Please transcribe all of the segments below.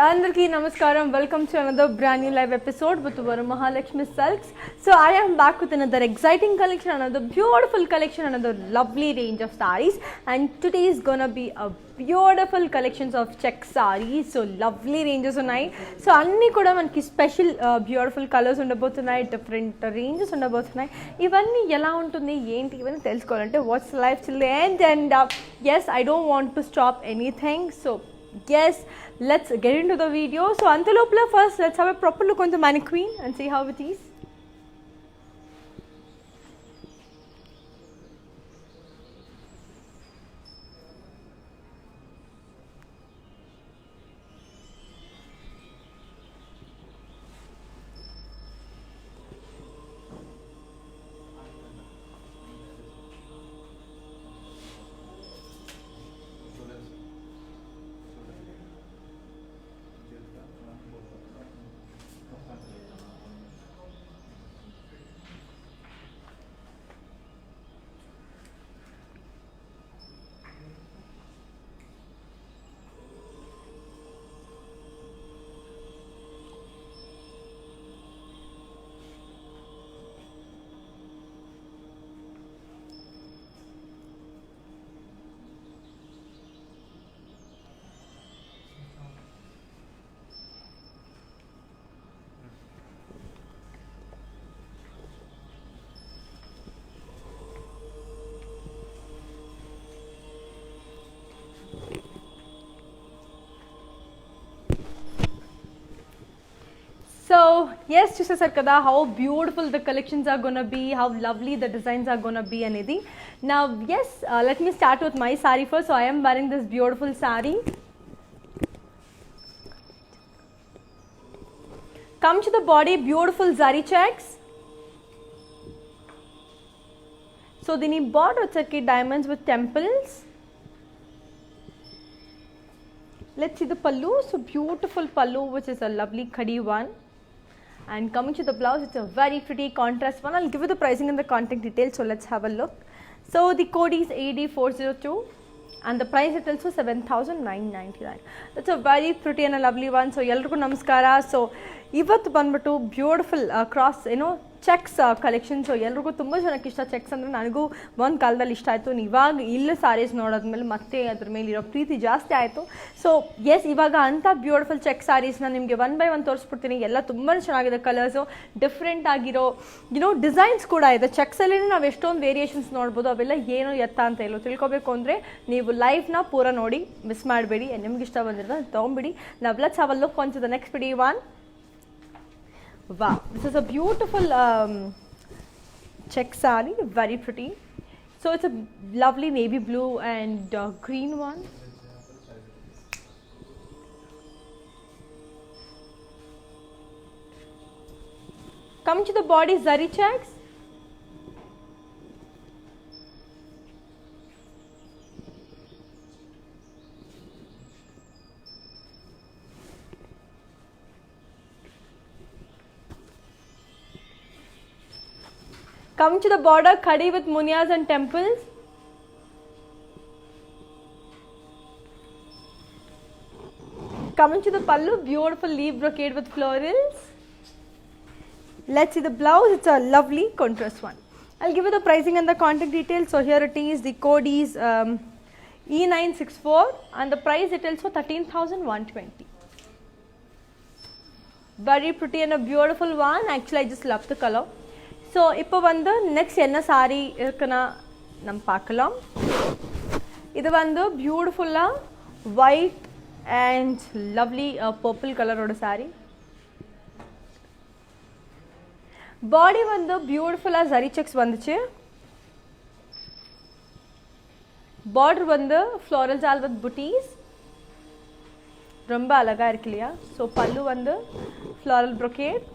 Andarki Namaskaram. Welcome to another brand new live episode with Mahalakshmi Silks. So I am back with another exciting collection, another beautiful collection, another lovely range of sarees. And today is gonna be a beautiful collections of check sarees. So lovely ranges tonight. So anni kuda manaki special beautiful colors undabothunayi, different ranges undabothunayi. Ivanni ela untundi enti ivanni telusukovalante what's life till the end. And yes, I don't want to stop anything. So yes, let's get into the video. So antelopla first, let's have a proper look on the mannequin and see how it is. So yes, చూసేసారు కదా how beautiful the collections are gonna be, how lovely the designs are gonna be అనేది. Now yes, let me start with my saree first. So I am wearing this beautiful saree. Come to the body, beautiful zari checks. So దీని border వచ్చేకి diamonds with temples. Let's see the pallu. So beautiful pallu, which is a lovely khadi one. And coming to the blouse, it's a very pretty contrast one. I'll give you the pricing and the contact details, so let's have a look. So the code is AD402 and the price is also 7,999. That's a very pretty and a lovely one. So yellargu namaskara. So ivattu banbitu beautiful cross cheques collection. So ಎಲ್ರಿಗೂ ತುಂಬ ಜನಕ್ಕೆ ಇಷ್ಟ cheques ಅಂದರೆ, ನನಗೂ ಒಂದು ಕಾಲದಲ್ಲಿ ಇಷ್ಟ ಆಯಿತು. ಇವಾಗ ಇಲ್ಲ ಸಾರೀಸ್ ನೋಡೋದ್ಮೇಲೆ ಮತ್ತೆ ಅದ್ರ ಮೇಲೆ ಇರೋ ಪ್ರೀತಿ ಜಾಸ್ತಿ ಆಯಿತು. ಸೊ ಎಸ್, ಇವಾಗ ಅಂಥ ಬ್ಯೂಟಿಫುಲ್ ಚೆಕ್ ಸಾರೀಸ್ನ ನಿಮಗೆ ಒನ್ ಬೈ ಒನ್ ತೋರಿಸ್ಬಿಡ್ತೀನಿ. ಎಲ್ಲ ತುಂಬಾ ಚೆನ್ನಾಗಿದೆ, ಕಲರ್ಸು ಡಿಫ್ರೆಂಟ್ ಆಗಿರೋ ಡಿಸೈನ್ಸ್ ಕೂಡ ಇದೆ. ಚೆಕ್ಸಲ್ಲಿ ನಾವು ಎಷ್ಟೊಂದು ವೇರಿಯೇಷನ್ಸ್ ನೋಡ್ಬೋದು. ಅವೆಲ್ಲ ಏನು ಎತ್ತ ಅಂತ ಎಲ್ಲೋ ತಿಳ್ಕೊಬೇಕು ಅಂದರೆ ನೀವು ಲೈವ್ನ ಪೂರ ನೋಡಿ, ಮಿಸ್ ಮಾಡಬೇಡಿ. ನಿಮ್ಗೆ ಇಷ್ಟ ಬಂದಿರೋದು ತೊಗೊಂಬಿಡಿ. ನಾವು let's have a look on to the next video one. Wow, this is a beautiful check saree, very pretty. So it's a lovely navy blue and green one. Come to the body, zari checks. Coming to the border, khadi with munyas and temples. Coming to the pallu, beautiful leaf brocade with florals. Let's see the blouse. It's a lovely contrast one. I'll give you the pricing and the contact details. So here it is. The code is E964 and the price it also 13,120. Very pretty and a beautiful one. Actually, I just love the color. So இப்போ வந்து next என்ன சாரீ இருக்குன்னா நம்ம பார்க்கலாம். இது வந்து பியூட்டிஃபுல்லாக white and lovely purple கலரோட சாரீ. பாடி வந்து பியூட்டிஃபுல்லாக ஜரி செக்ஸ் வந்துச்சு. பார்டர் வந்து ஃப்ளோரல் ஜால் வித் புட்டீஸ், ரொம்ப அழகாக இருக்கு இல்லையா. ஸோ பல்லு வந்து ஃப்ளோரல் ப்ரொக்கேட்.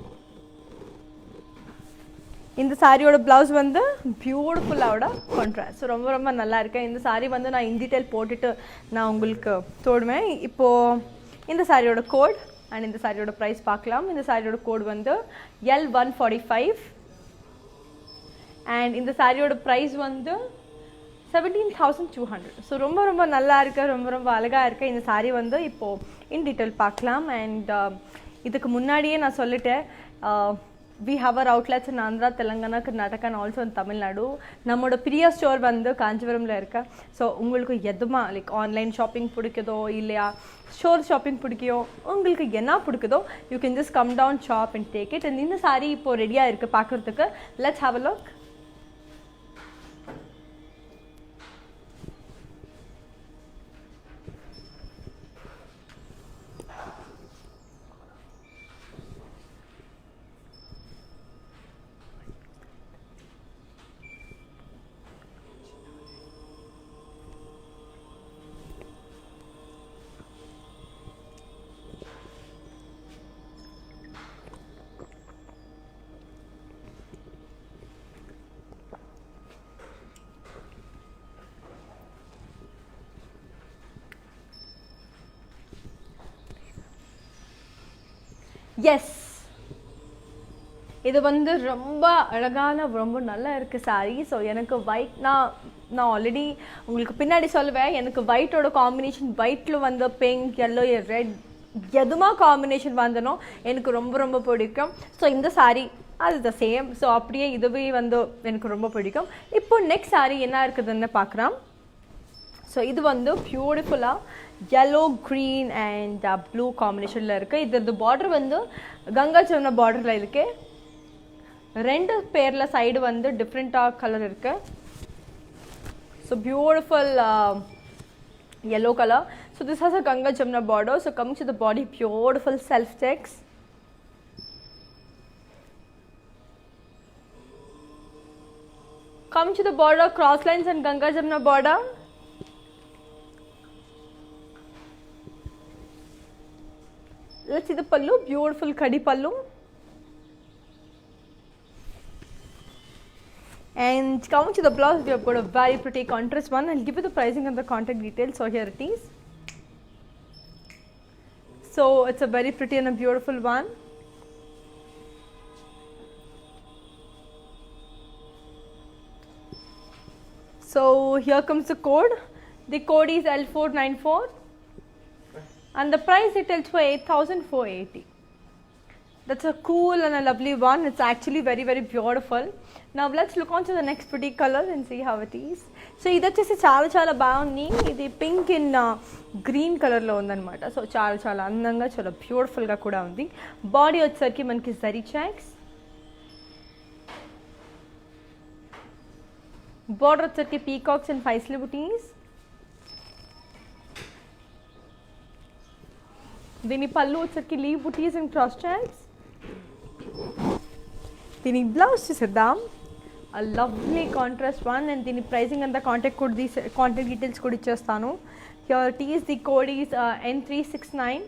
இந்த சாரியோட ப்ளவுஸ் வந்து பியூட்டிஃபுல்லாவோட கான்ட்ராஸ்ட். ஸோ ரொம்ப ரொம்ப நல்லா இருக்கேன். இந்த சாரீ வந்து நான் இன் டீட்டெயில் போட்டுட்டு நான் உங்களுக்கு தோடுவேன். இப்போது இந்த சாரியோட கோட் அண்ட் இந்த சாரியோட ப்ரைஸ் பார்க்கலாம். இந்த சாரியோட கோட் வந்து L145 அண்ட் இந்த சாரியோட ப்ரைஸ் வந்து 17,200. ஸோ ரொம்ப ரொம்ப நல்லா இருக்குது, ரொம்ப ரொம்ப அழகாக இருக்குது. இந்த சாரீ வந்து இப்போது இன் டீட்டெயில் பார்க்கலாம். அண்ட் இதுக்கு முன்னாடியே நான் சொல்லிட்டேன், we have our outlets in Andhra, Telangana, Karnataka and also in Tamil Nadu. நம்மோட பிரியா ஸ்டோர் வந்து காஞ்சிபுரம்ல இருக்கு. ஸோ உங்களுக்கு எதுமா லைக் ஆன்லைன் ஷாப்பிங் பிடிக்குதோ இல்லையா ஸ்டோர் ஷாப்பிங் பிடிக்குதோ உங்களுக்கு என்ன பிடிக்குதோ you can just come down shop and take it. And இந்த சாரி இப்போ ரெடியாக இருக்குது பார்க்குறதுக்கு. Let's have a look. Yes, இது வந்து ரொம்ப அழகான ரொம்ப நல்லா இருக்குது சாரீ. ஸோ எனக்கு ஒயிட் நான் ஆல்ரெடி உங்களுக்கு பின்னாடி சொல்லுவேன், எனக்கு ஒயிட்டோட காம்பினேஷன் ஒயிட்டில் வந்து பிங்க் எல்லோ ரெட் எதுமா காம்பினேஷன் வந்தனோ எனக்கு ரொம்ப ரொம்ப பிடிக்கும். ஸோ இந்த சாரீ அது த சேம். ஸோ அப்படியே இதுவே வந்து எனக்கு ரொம்ப பிடிக்கும். இப்போ நெக்ஸ்ட் சாரீ என்ன இருக்குதுன்னு பார்க்குறோம். ஸோ இது வந்து பியூட்டிஃபுல்லாக yellow green and blue காம்பினேஷனில் இருக்குது. இது பார்டர் வந்து கங்கா ஜமுனா பார்டரில் இருக்குது. ரெண்டு பேரில் சைடு வந்து டிஃப்ரெண்ட்டாக கலர் இருக்குது. So beautiful yellow color. So this has a Ganga Jamuna border. So coming to the body, beautiful self checks. Coming to the border, cross lines and Ganga Jamuna border. Let's see the pallu, beautiful khadi pallu. And coming to the blouse, we have got a very pretty contrast one. I'll give you the pricing and the contact details. So here it is. So it's a very pretty and a beautiful one. So here comes the code. The code is L494. And the price it tells for 8,480. That's a cool and a lovely one. It's actually very very beautiful. Now let's look on to the next pretty color and see how it is. So ఇది వచ్చేసి చాలా చాలా బాగుంది. ఇది pink in green కలర్లో ఉందన్నమాట. So చాలా చాలా అందంగా చాలా బ్యూటిఫుల్గా కూడా ఉంది. బాడీ వచ్చేసరికి మనకి జరీ చెక్స్, బార్డర్ వచ్చేసరికి పీకాక్స్ అండ్ పైస్లీ బుటీస్. దీని పళ్ళు వచ్చేసరికి leave buttis and cross checks. దీని బ్లౌజ్ చూసేద్దాం. a lovely contrast one. And దీని ప్రైసింగ్ అంతా కాంటాక్ట్ డీటెయిల్స్ కూడా ఇచ్చేస్తాను. here it is. the code is N369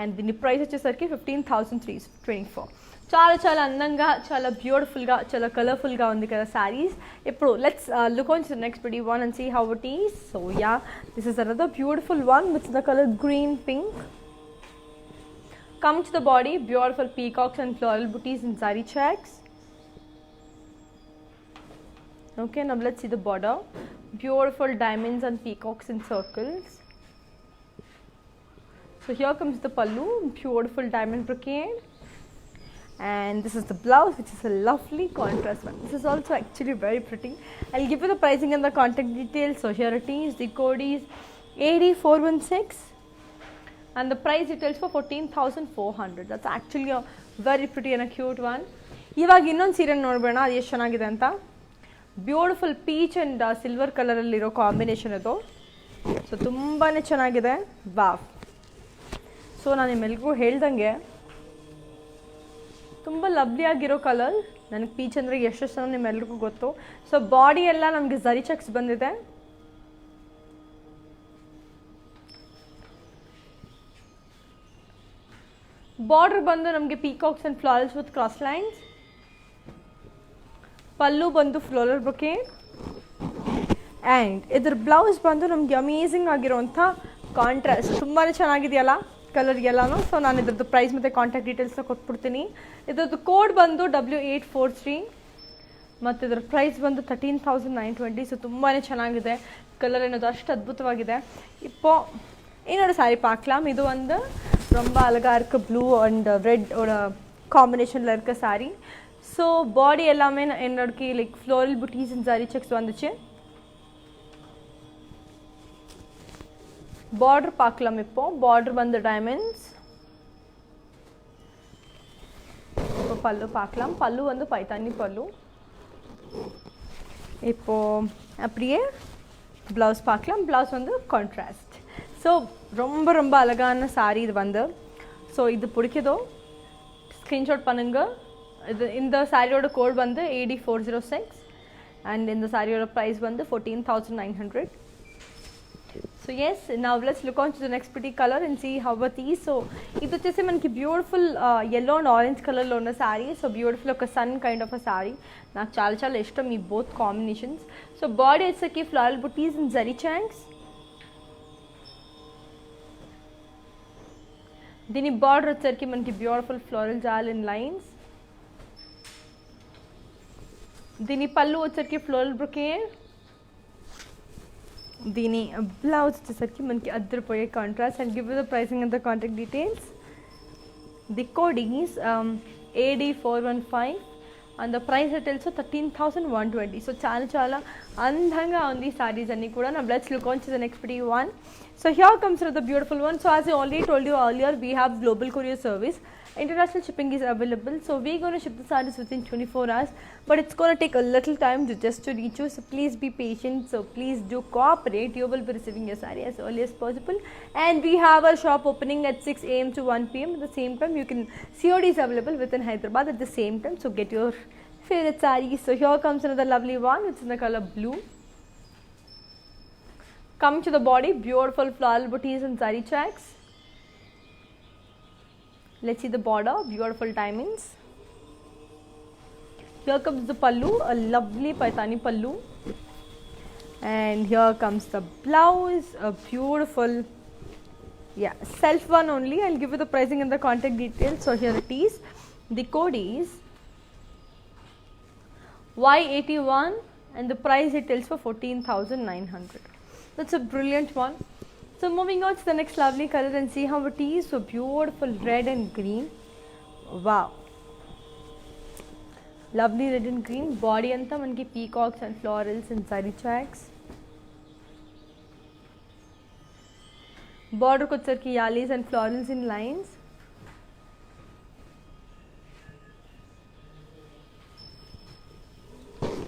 and దీని ప్రైస్ వచ్చేసరికి 15,324. చాలా చాలా అందంగా చాలా బ్యూటిఫుల్గా చాలా కలర్ఫుల్గా ఉంది కదా సారీస్. ఇప్పుడు let's look on to the next pretty one and see how it is. So yeah, this is another beautiful one with the color green pink. Come to the body, beautiful peacocks and floral booties and zari checks. Okay, now let's see the border. Beautiful diamonds and peacocks in circles. So here comes the pallu, beautiful diamond brocade. And this is the blouse, which is a lovely contrast one. This is also actually very pretty. I'll give you the pricing and the contact details. So here it is. The code is AD416 and the price details for 14,400. That's actually a very pretty and a cute one. ಇವಾಗ ಇನ್ನೊಂದು ಸೀರೆ ನೋಡಬೇಡ, ಅದು ಎಷ್ಟು ಚೆನ್ನಾಗಿದೆ ಅಂತ. Beautiful peach and silver ಕಲರಲ್ಲಿರೋ combination ಅದು. ಸೊ ತುಂಬಾ ಚೆನ್ನಾಗಿದೆ. ವಾವ್. ಸೊ ನಾನು ನಿಮ್ಮೆಲ್ರಿಗೂ ಹೇಳ್ದಂಗೆ ತುಂಬ ಲವ್ಲಿಯಾಗಿರೋ ಕಲರ್. ನನಗೆ ಪೀಚ್ ಅಂದರೆ ಎಷ್ಟು ಜನ ನಿಮ್ಮೆಲ್ರಿಗೂ ಗೊತ್ತು. ಸೊ ಬಾಡಿ ಎಲ್ಲ ನಮಗೆ ಝರಿ ಚೆಕ್ಸ್ ಬಂದಿದೆ. ಬಾರ್ಡರ್ ಬಂದು ನಮಗೆ peacocks and florals with cross lines. Pallu ಬಂದು ಫ್ಲೋರಲ್ ಬ್ರೊಕೇಡ್ ಆ್ಯಂಡ್ ಇದ್ರ ಬ್ಲೌಸ್ ಬಂದು ನಮಗೆ ಅಮೇಝಿಂಗ್ ಆಗಿರೋಂಥ ಕಾಂಟ್ರಾಸ್ಟ್. ತುಂಬಾ ಚೆನ್ನಾಗಿದೆಯಲ್ಲ ಕಲರ್ ಎಲ್ಲನೂ. ಸೊ ನಾನು ಇದ್ರದ್ದು ಪ್ರೈಸ್ ಮತ್ತು ಕಾಂಟ್ಯಾಕ್ಟ್ ಡೀಟೇಲ್ಸ್ನ ಕೊಟ್ಬಿಡ್ತೀನಿ. ಇದ್ರದ್ದು ಕೋಡ್ ಬಂದು W843 ಮತ್ತು ಇದರ ಪ್ರೈಸ್ ಬಂದು 13,920. ಸೊ ತುಂಬಾ ಚೆನ್ನಾಗಿದೆ. ಕಲರ್ ಅನ್ನೋದು ಅಷ್ಟು ಅದ್ಭುತವಾಗಿದೆ. இன்னொரு saree பார்க்கலாம். இது வந்து ரொம்ப அழகா இருக்கு, ப்ளூ அண்ட் ரெட் ஓட காம்பினேஷனில் இருக்க saree. ஸோ பாடி எல்லாமே என்னோடக்கு like floral buttis and zari checks வந்துச்சு. பார்டர் பார்க்கலாம். இப்போ பார்டர் வந்து டைமண்ட்ஸ். இப்போ பல்லு பார்க்கலாம். பல்லு வந்து பைத்தானி பல்லு. இப்போ அப்படியே ப்ளவுஸ் பார்க்கலாம். ப்ளவுஸ் வந்து கான்ட்ராஸ்ட். ஸோ ரொம்ப ரொம்ப அழகான saree இது வந்து. ஸோ இது பிடிக்குதோ ஸ்க்ரீன்ஷாட் பண்ணுங்க. இது இந்த சாரியோட கோட் வந்து AD406 அண்ட் இந்த சாரியோட ப்ரைஸ் வந்து 14,900. So yes, now let's look on to the next pretty color and see how it is. So ఇది వచ్చేసి మనకి బ్యూటిఫుల్ yellow and orange కలర్లో ఉన్న శారీ. సో బ్యూటిఫుల్ ఒక సన్ కైండ్ ఆఫ్ అ శారీ. నాకు చాలా చాలా ఇష్టం ఈ బోత్ కాంబినేషన్స్. సో బాడీ వచ్చేసరికి floral buttis and zari checks. దీని బార్డర్ వచ్చేసరికి మనకి beautiful floral jaal in lines. దీని పళ్ళు వచ్చేసరికి ఫ్లోరల్ బ్రొకేడ్. దీని బ్లౌజ్ వచ్చేసరికి మనకి అద్దరిపోయే contrast. And give the pricing and the contact details. The code is AD415 and the price details 13,120. So చాలా చాలా అందంగా ఉంది సారీస్ అన్నీ కూడా. నా let's look on to the next pretty one. So here comes the beautiful one. So as I already told you earlier, we have global courier service. International shipping is available. So we're going to ship the sarees within 24 hours. But it's going to take a little time just to reach you. So please be patient. So please do cooperate. You will be receiving your saree as early as possible. And we have a shop opening at 6 AM to 1 PM. At the same time, you can COD is available within Hyderabad at the same time. So get your favorite sarees. So here comes another lovely one. It's in the color blue. Coming to the body, beautiful floral booties and zari checks. Let's see the border, beautiful diamonds. Here comes the pallu, a lovely paitani pallu. And here comes the blouse, a beautiful, self one only. I'll give you the pricing and the contact details. So here it is. The code is Y81 and the price details for 14,900. That's a brilliant one. So moving on to the next lovely color and see how it is. So beautiful red and green. Wow. Lovely red and green. Body anta manki peacocks and florals and zari checks. Border kochesariki yalis and florals in lines.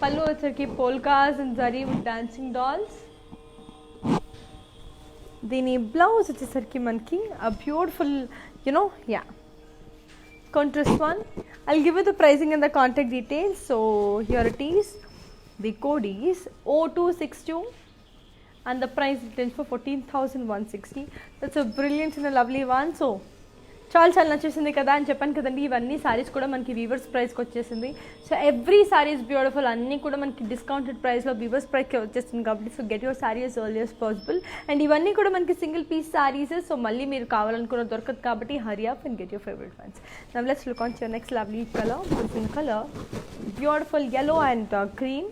Pallu వచ్చరికి polkas and zari with dancing dolls. దీని blouse వచ్చేసరికి మనకి a beautiful, contrast one. I'll give you the pricing and the contact details. So here it is. The code is O262 and the price details for 14,160. That's a brilliant and a lovely one. So చాలా చాలా నచ్చేసింది కదా అని చెప్పాను కదండి. ఇవన్నీ సారీస్ కూడా మనకి వీవర్స్ ప్రైస్కి వచ్చేసింది. So every sorry is beautiful. అన్నీ కూడా మనకి డిస్కౌంటెడ్ ప్రైస్లో వీవర్స్ ప్రైస్కి వచ్చేస్తుంది కాబట్టి so get your sorry as early as possible. And ఇవన్నీ కూడా మనకి సింగిల్ పీస్ సారీస్. సో మళ్ళీ మీరు కావాలనుకున్న దొరకదు కాబట్టి hurry up and get your favourite once. Now let's look on to your next lovely colour. This colour beautiful yellow and green.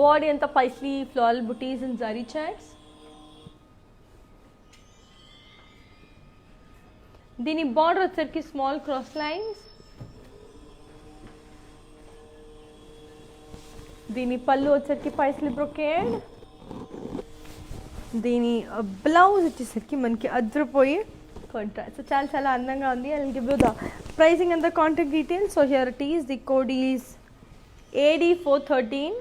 Body అంతా Paisley floral buttis and zari checks. దీని బార్డర్ వచ్చరికి small cross lines. దీని పళ్ళు వచ్చరికి Paisley brocade. దీని blouse వచ్చేసరికి మనకి అద్రిపోయి contrast. So చాలా చాలా అందంగా ఉంది. I will give you the pricing and the contact details. So here it is. The code is AD413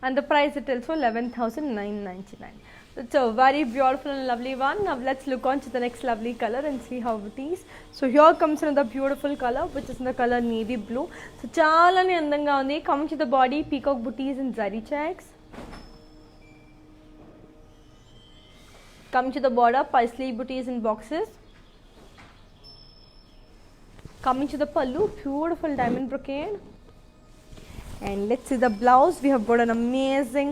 and the price details for 11,999. It's a very beautiful and lovely one. Now let's look on to the next lovely color and see how it is. So here comes another beautiful color which is in the color navy blue. So chalani andanga undi. Coming to the body, peacock booties and zari checks. Coming to the border, paisley booties and boxes. Coming to the pallu, beautiful diamond brocade. And let's see the blouse. We have got an amazing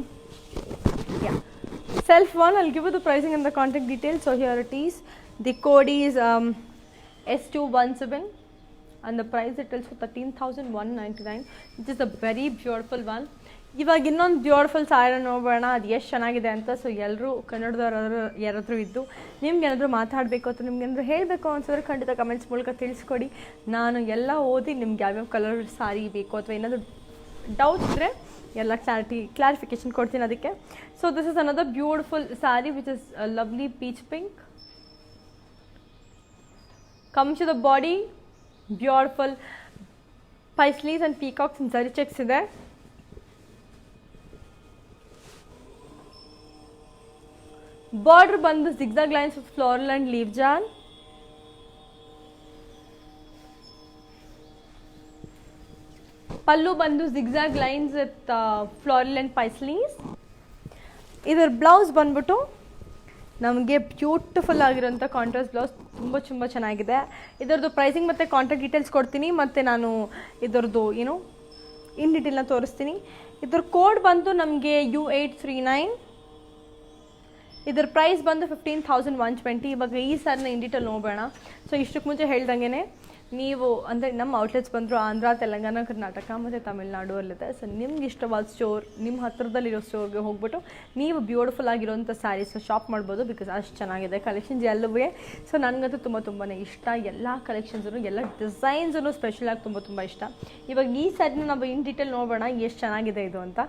self one. I'll give you the pricing and the contact details. So here it is. The code is S217 and the price it tells for 13,199, which is a very beautiful one. ಇವಾಗ ಇನ್ನೊಂದು beautiful ಸಾರಿ ನೋಡೋಣ, ಅದು ಎಷ್ಟು ಚೆನ್ನಾಗಿದೆ ಅಂತ. So ಎಲ್ಲರೂ ಕನ್ನಡದವ್ರು ಯಾರಾದರೂ ಇದ್ದು ನಿಮ್ಗೆ ಏನಾದರೂ ಮಾತಾಡಬೇಕು ಅಥವಾ ನಿಮ್ಗೆ ಏನಾದರೂ ಹೇಳಬೇಕು ಅನ್ಸಿದ್ರೆ ಖಂಡಿತ ಕಮೆಂಟ್ಸ್ ಮೂಲಕ ತಿಳಿಸ್ಕೊಡಿ. ನಾನು ಎಲ್ಲ ಓದಿ ನಿಮ್ಗೆ ಯಾವ್ಯಾವ ಕಲರ್ ಸಾರಿ ಬೇಕು ಅಥವಾ ಏನಾದರೂ ಡೌಟ್ಸ್ ಇದ್ದರೆ ಎಲ್ಲ ಕ್ಲಾರಿಫಿಕೇಶನ್ ಕೊಡ್ತೀನಿ ಅದಕ್ಕೆ. So this is another beautiful sari which is lovely peach pink. Comes to the body, beautiful paisleys and peacocks and zari checks ಇದೆ. ಬಾರ್ಡರ್ ಬಂದು zigzag lines with floral and leaf jan. Pallu ಬಂದು zigzag lines with floral and paisleys. ಇದರ blouse ಬಂದ್ಬಿಟ್ಟು ನಮಗೆ beautiful ಆಗಿರೋಂಥ contrast blouse, ತುಂಬ ಚೆನ್ನಾಗಿದೆ. ಇದರದ್ದು ಪ್ರೈಸಿಂಗ್ ಮತ್ತು ಕಾಂಟ್ಯಾಕ್ಟ್ ಡೀಟೇಲ್ಸ್ ಕೊಡ್ತೀನಿ, ಮತ್ತು ನಾನು ಇದರದ್ದು ಇನ್ ಡೀಟೇಲ್ನ ತೋರಿಸ್ತೀನಿ. ಇದ್ರ ಕೋಡ್ ಬಂದು ನಮಗೆ U839. ಇದರ ಪ್ರೈಸ್ ಬಂದು 15,120. ಇವಾಗ ಈ ಸಾರಿನ ಇನ್ ಡೀಟೇಲ್ ನೋಡೋಣ. ಸೊ ಇಷ್ಟಕ್ಕೆ ಮುಂಚೆ ಹೇಳ್ದಂಗೆ ನೀವು ಅಂದರೆ ನಮ್ಮ ಔಟ್ಲೆಟ್ಸ್ ಬಂದರು ಆಂಧ್ರ, ತೆಲಂಗಾಣ, ಕರ್ನಾಟಕ ಮತ್ತು ತಮಿಳ್ನಾಡು ಅಲ್ಲಿದೆ. ಸೊ ನಿಮ್ಗೆ ಇಷ್ಟವಾದ ಸ್ಟೋರ್, ನಿಮ್ಮ ಹತ್ತಿರದಲ್ಲಿರೋ ಸ್ಟೋರ್ಗೆ ಹೋಗ್ಬಿಟ್ಟು ನೀವು ಬ್ಯೂಟಿಫುಲ್ ಆಗಿರೋಂಥ ಸ್ಯಾರೀಸ್ನ ಶಾಪ್ ಮಾಡ್ಬೋದು. ಬಿಕಾಸ್ ಅಷ್ಟು ಚೆನ್ನಾಗಿದೆ ಕಲೆಕ್ಷನ್ಸ್ ಎಲ್ಲವೇ. ಸೊ ನನಗಂತೂ ತುಂಬಾ ಇಷ್ಟ. ಎಲ್ಲ ಕಲೆಕ್ಷನ್ಸು, ಎಲ್ಲ ಡಿಸೈನ್ಸೂ ಸ್ಪೆಷಲಾಗಿ ತುಂಬ ಇಷ್ಟ. ಇವಾಗ ಈ ಸ್ಯಾರಿನ ನಾವು ಇನ್ ಡೀಟೇಲ್ ನೋಡೋಣ ಎಷ್ಟು ಚೆನ್ನಾಗಿದೆ ಇದು ಅಂತ.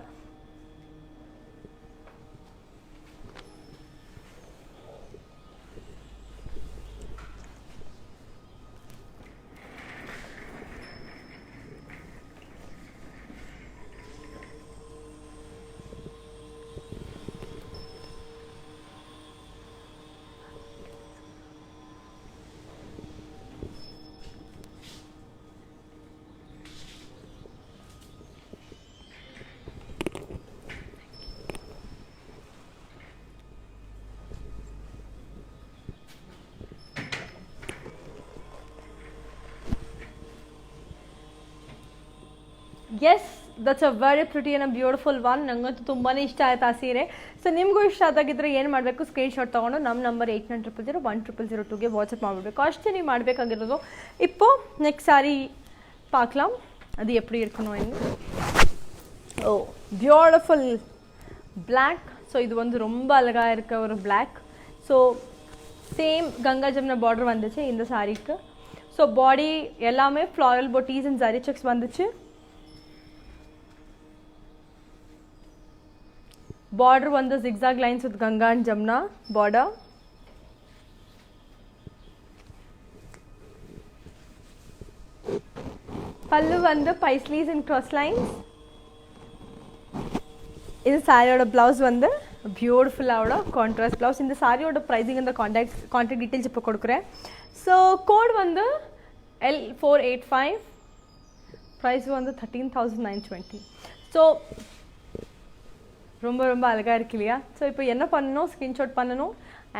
Yes, that's a very pretty and a beautiful one. ನನಗಂತೂ ತುಂಬಾ ಇಷ್ಟ ಆಯ್ತು ಆ ಸೀರೆ. ಸೊ ನಿಮಗೂ ಇಷ್ಟ ಆದಾಗಿದ್ದರೆ ಏನು ಮಾಡಬೇಕು, ಸ್ಕ್ರೀನ್ಶಾಟ್ ತೊಗೊಂಡು ನಮ್ಮ ನಂಬರ್ 8900010002ಗೆ ವಾಟ್ಸಪ್ ಮಾಡಿಬಿಡ್ಬೇಕು. ಅಷ್ಟೇ ನೀವು ಮಾಡಬೇಕಾಗಿರೋದು. இப்போ நெக்ஸ்ட் சாரி பார்க்கலாம், அது எப்படி இருக்கணும் என்று. ஓ, பியூட்டிஃபுல் பிளாக். ஸோ இது வந்து ரொம்ப அழகாக இருக்க ஒரு black. So same Ganga Jamuna border வந்துச்சு இந்த சாரிக்கு. ஸோ பாடி எல்லாமே ஃப்ளாரல் பொட்டீஸ் அண்ட் ஜரி செக்ஸ் வந்துச்சு. border on the zigzag lines with Ganga and Jamna border. Pallu on the paisleys and cross lines. This saree oda blouse vandu beautiful oda contrast blouse. In the saree oda pricing and the contact details ipo kodukure. So code vandu L485, price vandu 13,920. So ரொம்ப அழகாக இருக்கு இல்லையா? So இப்போ என்ன பண்ணணும், screenshot பண்ணணும்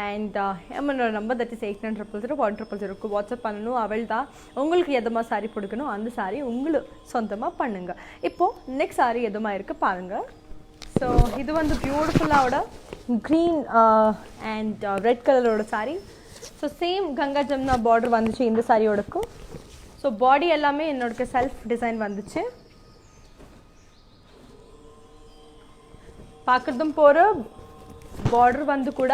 and என்னோட number that is 89000100க்கு WhatsApp பண்ணணும். அவள் தான் உங்களுக்கு எதமா சாரி பிடிக்கணும் அந்த சாரி உங்களுக்கு சொந்தமாக பண்ணுங்கள். இப்போது நெக்ஸ்ட் சாரி எதுமா இருக்குது பாருங்கள். ஸோ இது வந்து பியூட்டிஃபுல்லாவோட க்ரீன் அண்ட் ரெட் கலரோட sari. So same Ganga Jamuna border வந்துச்சு இந்த சாரியோடக்கும். ஸோ பாடி எல்லாமே என்னோட செல்ஃப் டிசைன் வந்துச்சு. பார்க்குறதும் போகிற பார்டர் வந்து கூட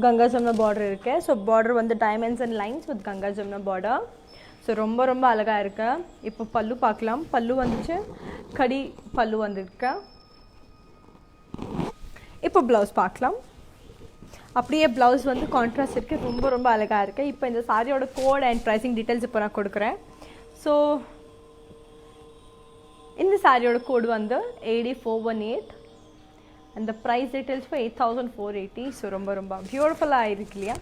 கங்கா ஜமுனா பார்டர் இருக்கு. ஸோ பார்டர் வந்து diamonds and lines with Ganga Jamuna border. So ரொம்ப அழகாக இருக்கு. இப்போ பல்லு பார்க்கலாம். பல்லு வந்துச்சு, கடி பல்லு வந்துருக்கு. இப்போ ப்ளவுஸ் பார்க்கலாம். அப்படியே ப்ளவுஸ் வந்து கான்ட்ராஸ்ட் இருக்குது, ரொம்ப அழகாக இருக்குது. இப்போ இந்த சாரியோட கோட் அண்ட் ப்ரைஸிங் டீட்டெயில்ஸ் இப்போ நான் கொடுக்குறேன். ஸோ இந்த சாரியோட கோடு வந்து 8418 and the price details for 8,480. So ரொம்ப பியூட்டிஃபுல்லாக இருக்கு இல்லையா?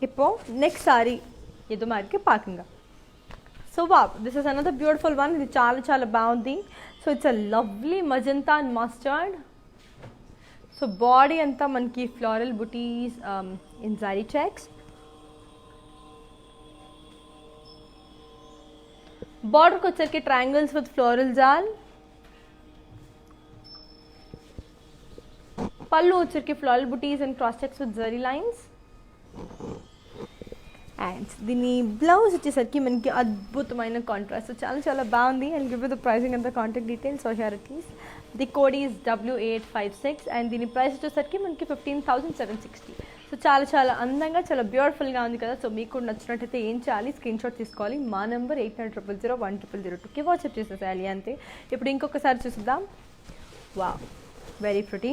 இப்போது நெக்ஸ்ட் சாரி எது மாதிரி இருக்குது பார்க்குங்க. So this is another beautiful one. ఇది చాలా బాగుంది. So it's a lovely magenta and mustard. So body అంతా మనకి floral buttis in zari checks. బార్డర్కి వచ్చరికి ట్రయాంగిల్స్ విత్ ఫ్లోరల్ జాల్. పళ్ళు వచ్చరికి floral buttis and cross checks with zari lines. And దీని బ్లౌజ్ వచ్చేసరికి మనకి అద్భుతమైన కాంట్రాస్ట్ చాలా బాగుంది. I will give you the pricing and the contact details. So here it is. The code is W856 and దీని ప్రైస్ వచ్చేసరికి మనకి 15,760. సో చాలా చాలా అందంగా చాలా బ్యూటిఫుల్గా ఉంది కదా. సో మీకు నచ్చినట్టయితే ఏం చేయాలి, స్క్రీన్ షాట్ తీసుకోవాలి. మా నెంబర్ 8900010002కి వాట్సాప్ చేసేసేయాలి అంతే. ఇప్పుడు ఇంకొకసారి చూద్దాం. Wow, very pretty.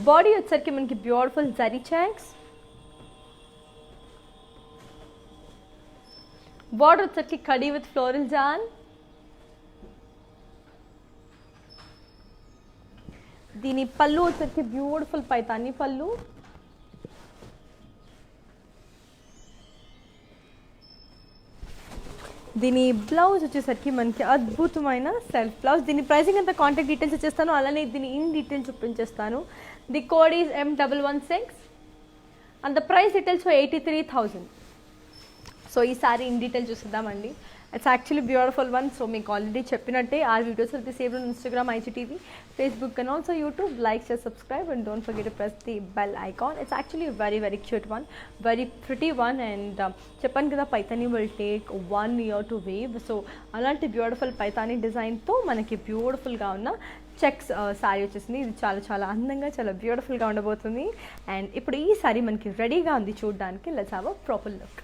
బాడీ వచ్చేసరికి మనకి బ్యూటిఫుల్ జరీ చెక్స్, బార్డర్ వచ్చేసరికి కడీ విత్ ఫ్లోరల్ జాన్, దీని పళ్ళు వచ్చేసరికి బ్యూటిఫుల్ పైతాని పళ్ళు, దీని బ్లౌజ్ వచ్చేసరికి మనకి అద్భుతమైన సెల్ఫ్ బ్లౌజ్. దీని ప్రైసింగ్ అంతా కాంటాక్ట్ డీటెయిల్స్ ఇచ్చేస్తాను, అలానే దీని ఇన్ డీటెయిల్స్ చూపించేస్తాను. The code is M116 and the price details 83,000. So ఈ సారీ ఇన్ డీటెయిల్ చూసిద్దామండి. It's actually beautiful one. So మీకు ఆల్రెడీ చెప్పినట్టే our videos will be saved on Instagram, IGTV, Facebook and also YouTube. Like, share, subscribe and don't forget to press the bell icon. It's actually a very very cute one, very pretty one and చెప్పాను కదా Paithani will take 1 year to weave. So అలాంటి beautiful Paithani డిజైన్తో మనకి బ్యూటిఫుల్గా ఉన్న checks sari వచ్చేసింది. ఇది చాలా చాలా అందంగా చాలా బ్యూటిఫుల్గా ఉండబోతుంది. అండ్ ఇప్పుడు ఈ శారీ మనకి రెడీగా ఉంది చూడడానికి. Let's have a proper look.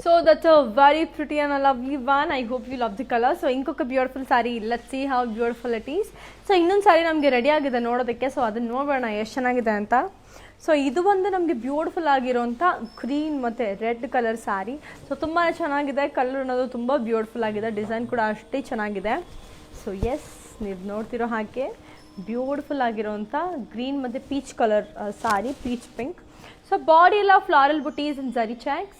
So that's a very pretty and a lovely one. I hope you love the color. So inkoka beautiful saree. Let's see how beautiful it is. So innೊಂದು saree ನಮಗೆ ready ಆಗಿದೆ ನೋಡೋದಕ್ಕೆ. So ಅದನ್ನ ನೋಡೋಣ ಎಷ್ಟು ಚೆನ್ನಾಗಿದೆ ಅಂತ. So ಇದು ಒಂದು ನಮಗೆ ಬ್ಯೂಟಿಫುಲ್ ಆಗಿರೋಂಥ ಗ್ರೀನ್ ಮತ್ತು ರೆಡ್ ಕಲರ್ ಸ್ಯಾರಿ. ಸೊ ತುಂಬಾ ಚೆನ್ನಾಗಿದೆ, ಕಲರ್ ಅನ್ನೋದು ತುಂಬ ಬ್ಯೂಟಿಫುಲ್ ಆಗಿದೆ, ಡಿಸೈನ್ ಕೂಡ ಅಷ್ಟೇ ಚೆನ್ನಾಗಿದೆ. ಸೊ ಎಸ್, ನೀವು ನೋಡ್ತಿರೋ ಹಾಗೆ ಬ್ಯೂಟಿಫುಲ್ ಆಗಿರೋಂಥ ಗ್ರೀನ್ ಮತ್ತು peach colour sari, peach pink. So body ಎಲ್ಲ floral butis and zari checks,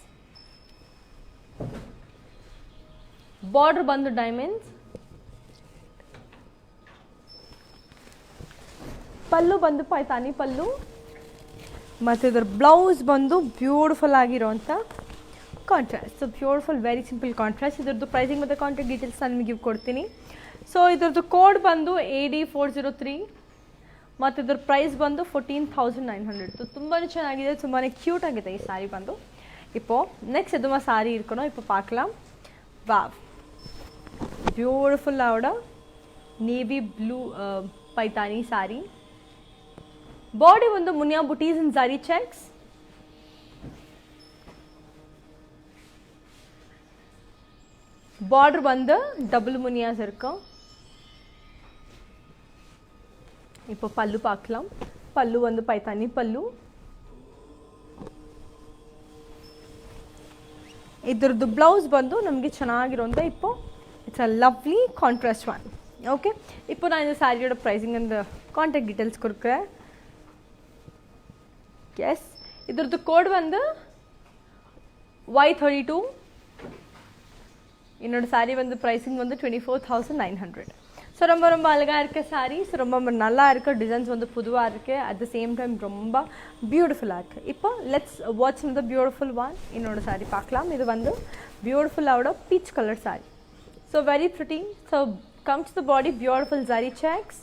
border ಬಂದು ಡೈಮಂಡ್ಸ್, ಪಲ್ಲು ಬಂದು ಪೈತಾನಿ ಪಲ್ಲು, ಮತ್ತು ಇದರ ಬ್ಲೌಸ್ ಬಂದು ಬ್ಯೂಟಿಫುಲ್ ಆಗಿರೋಂಥ contrast. So beautiful very simple contrast. ಇದ್ರದ್ದು ಪ್ರೈಸಿಂಗ್ ಮತ್ತು ಕಾಂಟ್ಯಾಕ್ಟ್ ಡೀಟೇಲ್ಸ್ ನಾನು ನಿಮಗೆ ಕೊಡ್ತೀನಿ. ಸೊ ಇದ್ರದ್ದು ಕೋಡ್ ಬಂದು AD403 ಮತ್ತು ಇದ್ರ ಪ್ರೈಸ್ ಬಂದು 14,900. ಸೊ ತುಂಬಾ ಚೆನ್ನಾಗಿದೆ, ತುಂಬಾ ಕ್ಯೂಟ್ ಆಗಿದೆ ಈ ಸ್ಯಾರಿ ಬಂದು. இப்போ நெக்ஸ்ட் எதுமா சாரி இருக்கணும் இப்போ பார்க்கலாம். வாவ், பியூட்டிஃபுல்லாவோட navy blue Paithani sari. Body வந்து muniya butis and zari checks. Border வந்து டபுள் முனியாஸ் இருக்கும். இப்போ பல்லு பார்க்கலாம். பல்லு வந்து பைத்தானி பல்லு. ಇದ್ರದ್ದು ಬ್ಲೌಸ್ ಬಂದು ನಮಗೆ ಚೆನ್ನಾಗಿರೋಂಥ இப்போ it's a lovely contrast one. Okay, இப்போ நான் இந்த சாரியோட ப்ரைஸிங் அந்த கான்டாக்ட் டீட்டெயில்ஸ் கொடுக்குறேன். எஸ், இದ್ರದ್ದು கோட் வந்து Y32. என்னோட சாரி வந்து ப்ரைஸிங் வந்து 24,900. ஸோ ரொம்ப ரொம்ப அழகாக இருக்க சாரீ. ஸோ ரொம்ப ரொம்ப நல்லா இருக்க டிசைன்ஸ் வந்து புதுவாக இருக்குது, அட் த சேம் டைம் ரொம்ப பியூட்டிஃபுல்லாக இருக்குது. இப்போ லெட்ஸ் வாட்ச் இந்த பியூட்டிஃபுல் ஒன். என்னோட சாரீ பார்க்கலாம். இது வந்து பியூட்டிஃபுல்லாவோட peach colour sari. So very pretty. So comes the body beautiful zari checks.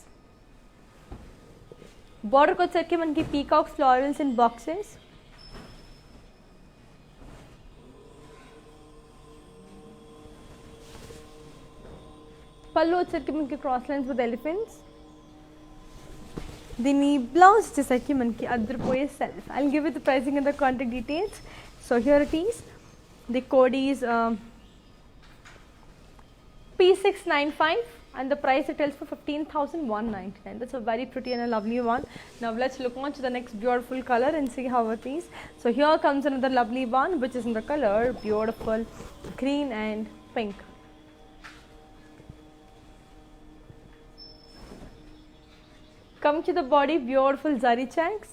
బార్డర్కి వచ్చేసరికి మనకి peacocks, florals in boxes. Pallu వచ్చేసరికి మనకి క్రాస్ లైన్స్ విత్ ఎలిఫెంట్స్. దీని బ్లౌజ్ వచ్చేసరికి మనకి అద్దరిపోయే self. I will give it the pricing and the contact details. So here it is. The code is P695 and the price it tells for 15,199. That's a very pretty and a lovely one. Now let's look on to the next beautiful color and see how it is. So here comes another lovely one which is in the color beautiful green and pink. Come to the body, beautiful zari checks.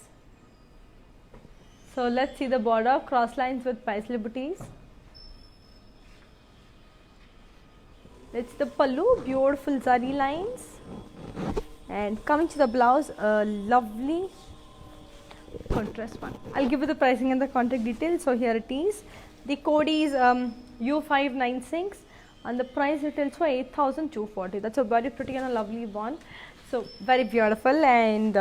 So let's see the border, cross lines with paisley booties. It's the pallu, beautiful zari lines. And coming to the blouse, a lovely contrast one. I'll give you the pricing and the contact details. So here it is. The code is U596 and the price retails for 8,240. That's a very pretty and a lovely one. So very beautiful and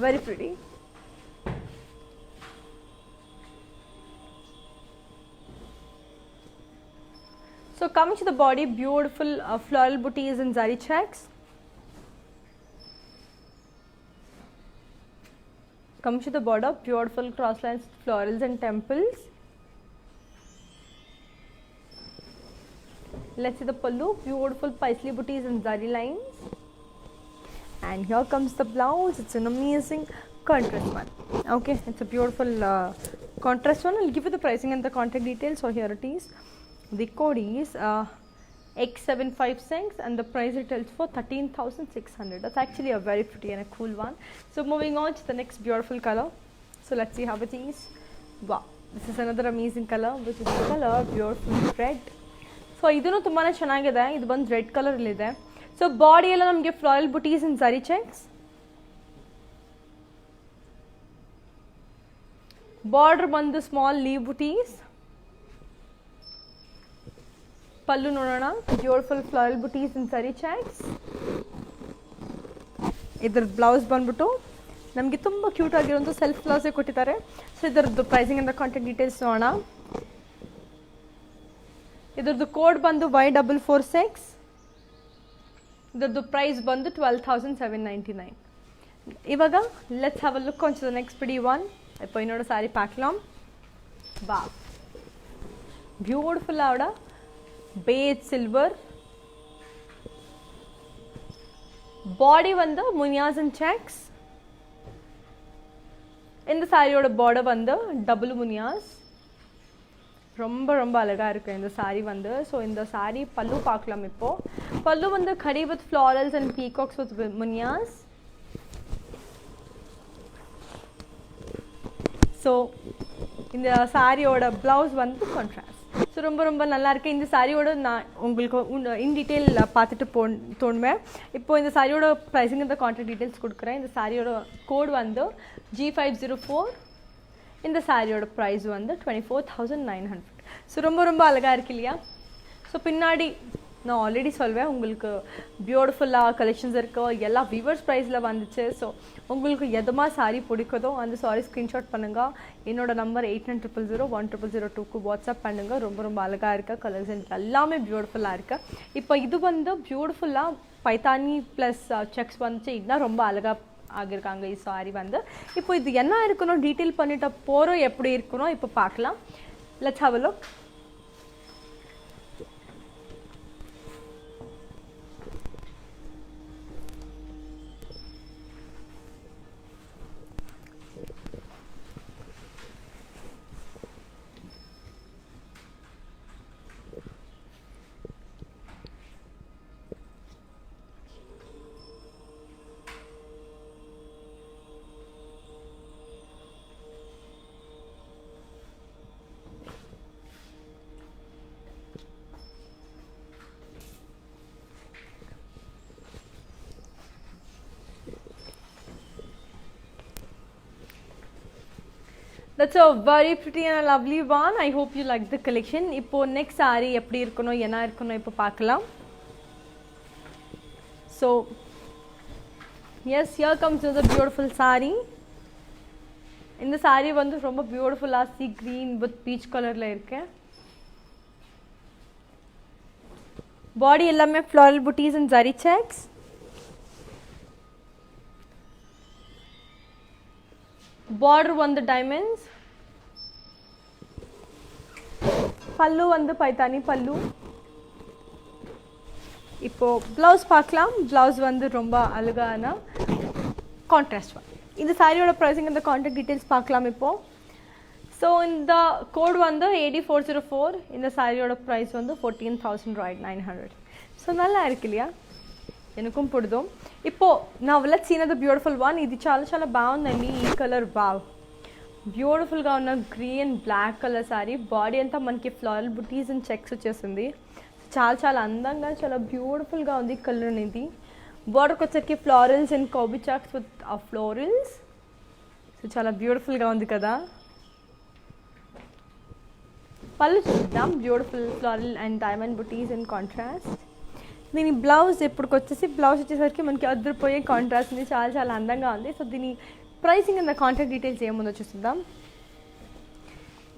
very pretty. So coming to the body, beautiful floral booties and zari checks. Coming to the border, beautiful cross lines, florals and temples. Let's see the pallu, beautiful paisley booties and zari lines. And here comes the blouse. It's an amazing contrast one. Okay, it's a beautiful contrast one. I'll give you the pricing and the contact details. So here it is. The code is X756 and the price retails for 13,600. That's actually a very pretty and a cool one. So moving on to the next beautiful color. So let's see how it is. Wow, this is another amazing color which is the color beautiful red. So idunu ತುಂಬಾನೇ ಚೆನ್ನಾಗಿದೆ. ಇದು ಬಂದು red colour ಅಲ್ಲಿ ಇದೆ. So body ಎಲ್ಲ ನಮಗೆ floral butis and zari checks. Border ಬಂದು small leaf butis. Pallu ನೋಡೋಣ, beautiful floral butis and zari checks. ಇದರ ಬ್ಲೌಸ್ ಬಂದ್ಬಿಟ್ಟು ನಮಗೆ ತುಂಬ ಕ್ಯೂಟ್ ಆಗಿರುವಂಥ ಸೆಲ್ಫ್ ಬ್ಲೌಸೇ ಕೊಟ್ಟಿದ್ದಾರೆ. ಸೊ ಇದರದ್ದು ಪ್ರೈಸಿಂಗ್ ಅಂಡ್ ಕಾಂಟ್ಯಾಕ್ಟ್ ಡೀಟೇಲ್ಸ್ ನೋಡೋಣ. ಇದರದ್ದು ಕೋಡ್ ಬಂದು Y446. ಇದರದ್ದು ಪ್ರೈಸ್ ಬಂದು 12,799. ಇವಾಗ let's have a look on to the next pretty one. இப்போ என்னோட சாரி பார்க்கலாம். வா, பியூட்டிஃபுல்லாவோட பேஜ் சில்வர். பாடி வந்து முனியாஸ் அண்ட் செக்ஸ். இந்த சாரியோட பார்டர் வந்து டபுள் முனியாஸ். ரொம்ப ரொம்ப அழகாக இருக்குது இந்த சாரீ வந்து. ஸோ இந்த சாரீ பல்லு பார்க்கலாம். இப்போது பல்லு வந்து கடி with florals and peacocks with muniyas. So இந்த சாரியோட ப்ளவுஸ் வந்து கான்ட்ராஸ்ட். ஸோ ரொம்ப ரொம்ப நல்லா இருக்குது. இந்த சாரியோட நான் உங்களுக்கு இன் டீட்டெயில் பார்த்துட்டு தோணுவேன். இப்போது இந்த சாரியோட ப்ரைஸிங் இந்த கான்ட்ராக்ட் டீட்டெயில்ஸ் கொடுக்குறேன். இந்த சாரியோட கோட் வந்து G504. இந்த சாரியோட ப்ரைஸ் வந்து 24,900. ஸோ ரொம்ப ரொம்ப அழகாக இருக்கு இல்லையா? ஸோ பின்னாடி நான் ஆல்ரெடி சொல்வேன் உங்களுக்கு பியூட்டிஃபுல்லாக கலெக்ஷன்ஸ் இருக்குது. எல்லா வியூவர்ஸ் ப்ரைஸில் வந்துச்சு. ஸோ உங்களுக்கு எதுமா சாரீ பிடிக்குதோ அந்த சாரி ஸ்க்ரீன்ஷாட் பண்ணுங்கள். என்னோட நம்பர் 8900010002க்கு வாட்ஸ்அப் பண்ணுங்கள். ரொம்ப ரொம்ப அழகாக இருக்குது. கலர்ஸ் எல்லாமே பியூட்டிஃபுல்லாக இருக்குது. இப்போ இது வந்து பியூட்டிஃபுல்லாக பைத்தானி ப்ளஸ் செக்ஸ் வந்துச்சு. இதுதான் ரொம்ப அழகாக ஆகியிருக்காங்க ಈ சாரி வந்து. இப்போ இது என்ன இருக்கணும் டீட்டெயில் பண்ணிட்ட போகிறோம், எப்படி இருக்கணும் இப்போ பார்க்கலாம். Let's have a look. That's a very pretty and a lovely one. I hope you like the collection. இப்போ next saree எப்படி இருக்கணும் என்ன இருக்கணும் இப்போ பார்க்கலாம். So yes, here comes the beautiful saree. இந்த saree வந்து ரொம்ப பியூட்டிஃபுல்லா sea green with peach கலர்ல இருக்கு. பாடி எல்லாமே floral booties and zari checks. border வந்து diamonds, பல்லு வந்து பைத்தானி பல்லு. இப்போ ப்ளவுஸ் பார்க்கலாம். ப்ளவுஸ் வந்து ரொம்ப அழகான கான்ட்ராஸ்ட் ஒன். இந்த சாரியோட ப்ரைஸிங் இந்த கான்டாக்ட் டீட்டெயில்ஸ் பார்க்கலாம் இப்போ. ஸோ இந்த கோட் வந்து 8404. இந்த சாரியோட ப்ரைஸ் வந்து 14,900. ஸோ நல்லா இருக்கு இல்லையா, எனக்கும் పుడుదాం. ఇప్పుడు నా వల్ల సీన్ ద బ్యూటిఫుల్ వన్. ఇది చాలా చాలా బాగుందండి. ఈ కలర్ వావ్, బ్యూటిఫుల్గా ఉన్న green black colour sari. Body అంతా మనకి ఫ్లోరల్ బుటీస్ అండ్ చెక్స్ వచ్చేసింది. చాలా చాలా అందంగా చాలా బ్యూటిఫుల్గా ఉంది కలర్ అనేది. బార్డర్కి వచ్చరికి florals and Koby chalks with ఆ ఫ్లోరల్స్. సో చాలా బ్యూటిఫుల్గా ఉంది కదా. పళ్ళు చూద్దాం. Beautiful floral and diamond buttis in contrast. దీని బ్లౌజ్ ఇప్పుడు వచ్చేసి బ్లౌజ్ వచ్చేసరికి మనకి అద్దరిపోయే కాంట్రాస్ట్ ఉంది. చాలా చాలా అందంగా ఉంది. సో దీని ప్రైసింగ్ అండ్ కాంటాక్ట్ డీటెయిల్స్ ఏముందో చూద్దాం.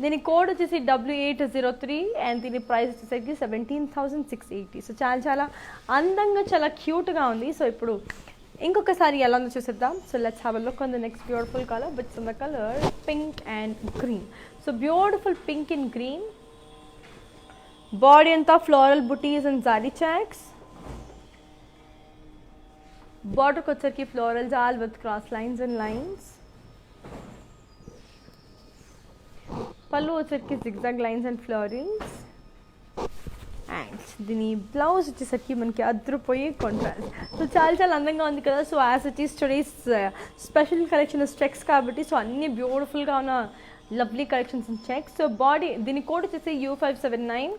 దీని కోడ్ వచ్చేసి W803 అండ్ దీని ప్రైస్ వచ్చేసరికి 17,680. సో చాలా చాలా అందంగా చాలా క్యూట్గా ఉంది. సో ఇప్పుడు ఇంకొకసారి ఎలా ఉందో చూసేద్దాం. So let's have a look on the next beautiful colour with the colour pink and green. So beautiful pink and green. Body అంతా ఫ్లోరల్ బుటీస్ అండ్ జారీ చెక్స్. బార్డర్కి వచ్చరికి florals all with cross lines and lines. పళ్ళు వచ్చరికి zigzag lines and florals. And దీని blouse వచ్చేసరికి మనకి అద్దరిపోయి contrast. So చాలా చాలా అందంగా ఉంది కదా. So as it is today's special collection checks కాబట్టి సో అన్ని బ్యూటిఫుల్గా ఉన్న lovely collections and checks. So body దీని కోడ్ వచ్చేసి U579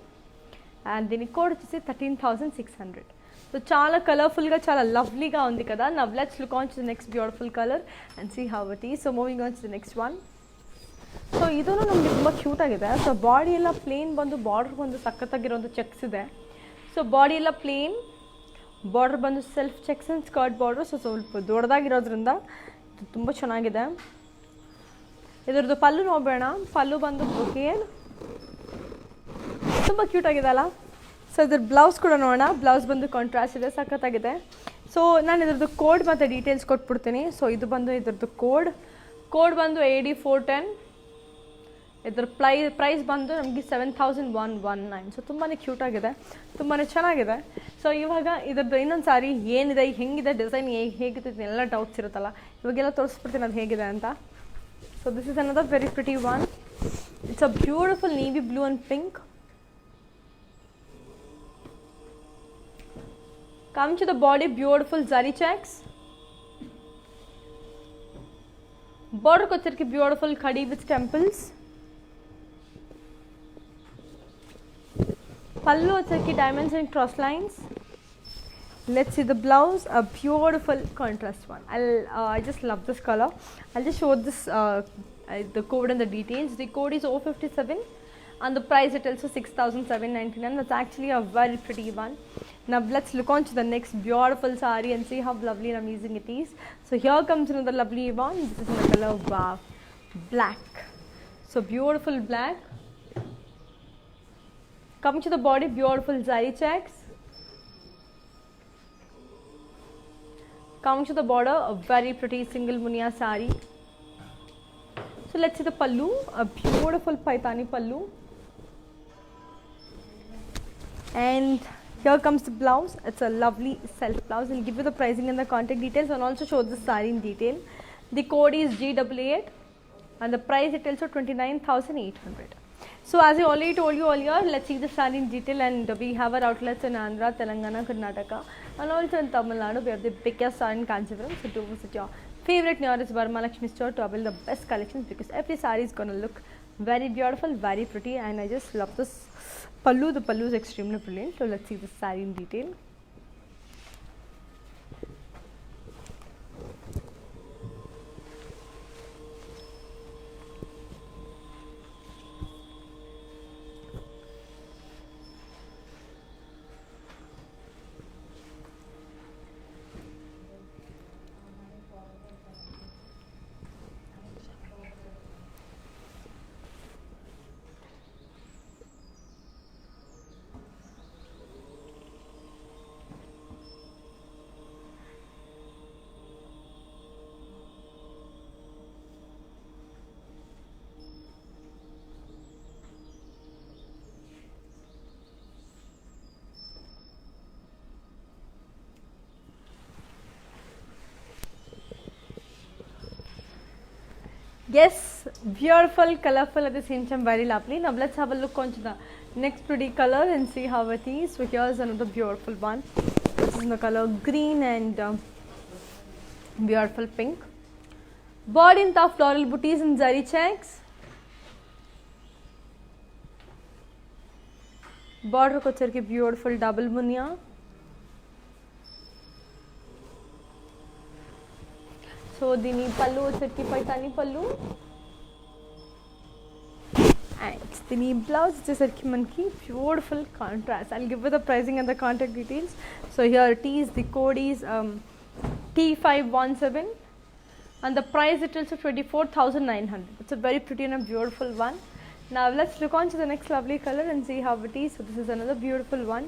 అండ్ దీని కోడ్ వచ్చేసి 13,600. సో చాలా కలర్ఫుల్గా చాలా లవ్లీగా ఉంది కదా. Now let's look on to the next beautiful colour and see how it is. So moving on to the next one. So ಇದೂ ನಮಗೆ ತುಂಬ ಕ್ಯೂಟ್ ಆಗಿದೆ. ಸೊ ಬಾಡಿ ಎಲ್ಲ ಪ್ಲೇನ್ ಬಂದು ಬಾರ್ಡರ್ ಬಂದು ಸಖತ್ತಾಗಿರೋಂಥ ಚೆಕ್ಸ್ ಇದೆ. ಸೊ ಬಾಡಿ ಎಲ್ಲ ಪ್ಲೇನ್, ಬಾರ್ಡರ್ ಬಂದು self checks and skirt border. So ಸ್ವಲ್ಪ ದೊಡ್ಡದಾಗಿರೋದ್ರಿಂದ ಇದು ತುಂಬ ಚೆನ್ನಾಗಿದೆ. ಇದರದ್ದು ಪಲ್ಲು ನೋಡೋಣ. ಪಲ್ಲು ಬಂದು ಬ್ರೊಕೇಡ್, ತುಂಬ ಕ್ಯೂಟ್ ಆಗಿದೆ ಅಲ್ಲ. ಸೊ ಇದ್ರ ಬ್ಲೌಸ್ ಕೂಡ ನೋಡೋಣ. ಬ್ಲೌಸ್ ಬಂದು ಕಾಂಟ್ರಾಸ್ಟ್ ಇದೆ, ಸಖತ್ತಾಗಿದೆ. ಸೊ ನಾನು ಇದ್ರದ್ದು ಕೋಡ್ ಮತ್ತು ಡೀಟೇಲ್ಸ್ ಕೊಟ್ಬಿಡ್ತೀನಿ. ಸೊ ಇದು ಬಂದು ಇದ್ರದ್ದು ಕೋಡ್ ಬಂದು AD410. ಇದರ ಪ್ರೈಸ್ ಬಂದು ನಮಗೆ 7,119. ಸೊ ತುಂಬಾ ಕ್ಯೂಟ್ ಆಗಿದೆ, ತುಂಬಾ ಚೆನ್ನಾಗಿದೆ. ಸೊ ಇವಾಗ ಇದ್ರದ್ದು ಇನ್ನೊಂದು ಸಾರಿ ಏನಿದೆ, ಹೆಂಗಿದೆ ಡಿಸೈನ್, ಹೇಗಿದೆ ಎಲ್ಲ ಡೌಟ್ಸ್ ಇರುತ್ತಲ್ಲ, ಇವಾಗೆಲ್ಲ ತೋರಿಸ್ಬಿಡ್ತೀನಿ ಅದು ಹೇಗಿದೆ ಅಂತ. So this is another very pretty one. It's a beautiful navy blue and pink. Come to the body, beautiful zari checks. Border kochirki beautiful khadi with temples. Pallu kochirki diamonds and cross lines. Let's see the blouse, a beautiful contrast one. I just love this color. I'll just show this the code and the details. The code is O57 and the price it also 6,799. That's actually a very pretty one. Now let's look on to the next beautiful saree and see how lovely and amazing it is. So here comes another lovely one. This is in the color wow, black. So beautiful black. Coming to the body, beautiful zari checks. Coming to the border, a very pretty single munia saree. So let's see the pallu, a beautiful paitani pallu. And here comes the blouse. It's a lovely self blouse. I'll give you the pricing and the contact details and also show the saree in detail. The code is G88 and the price it also 29,800. So as I already told you earlier, let's see the saree in detail. And we have our outlets in Andhra, Telangana, Karnataka and also in Tamil Nadu. We have the biggest saree in Kanchipuram. So do visit your favorite nearest Varma Lakshmi store to avail the best collections, because every saree is going to look very beautiful, very pretty, and I just love this pallu. The pallu is extremely brilliant. So let's see the saree in detail. Yes, beautiful, colorful at the same time, very lovely. Now let's have a look onto the next pretty color and see how it is. So here's another beautiful one. This is in the color green and beautiful pink. Body in the floral booties and zari checks. Border ko వచ్చరికి beautiful double munya. So దీని పల్లు వచ్చరికి పైతాని పల్లు and దీని blouse వచ్చేసరికి మనకి beautiful contrast. I'll give you the pricing and the contact details. So here it is, the code is T517 and the price it is 24,900. It's a very pretty and a beautiful one. Now let's look on to the next lovely color and see how it is. So this is another beautiful one.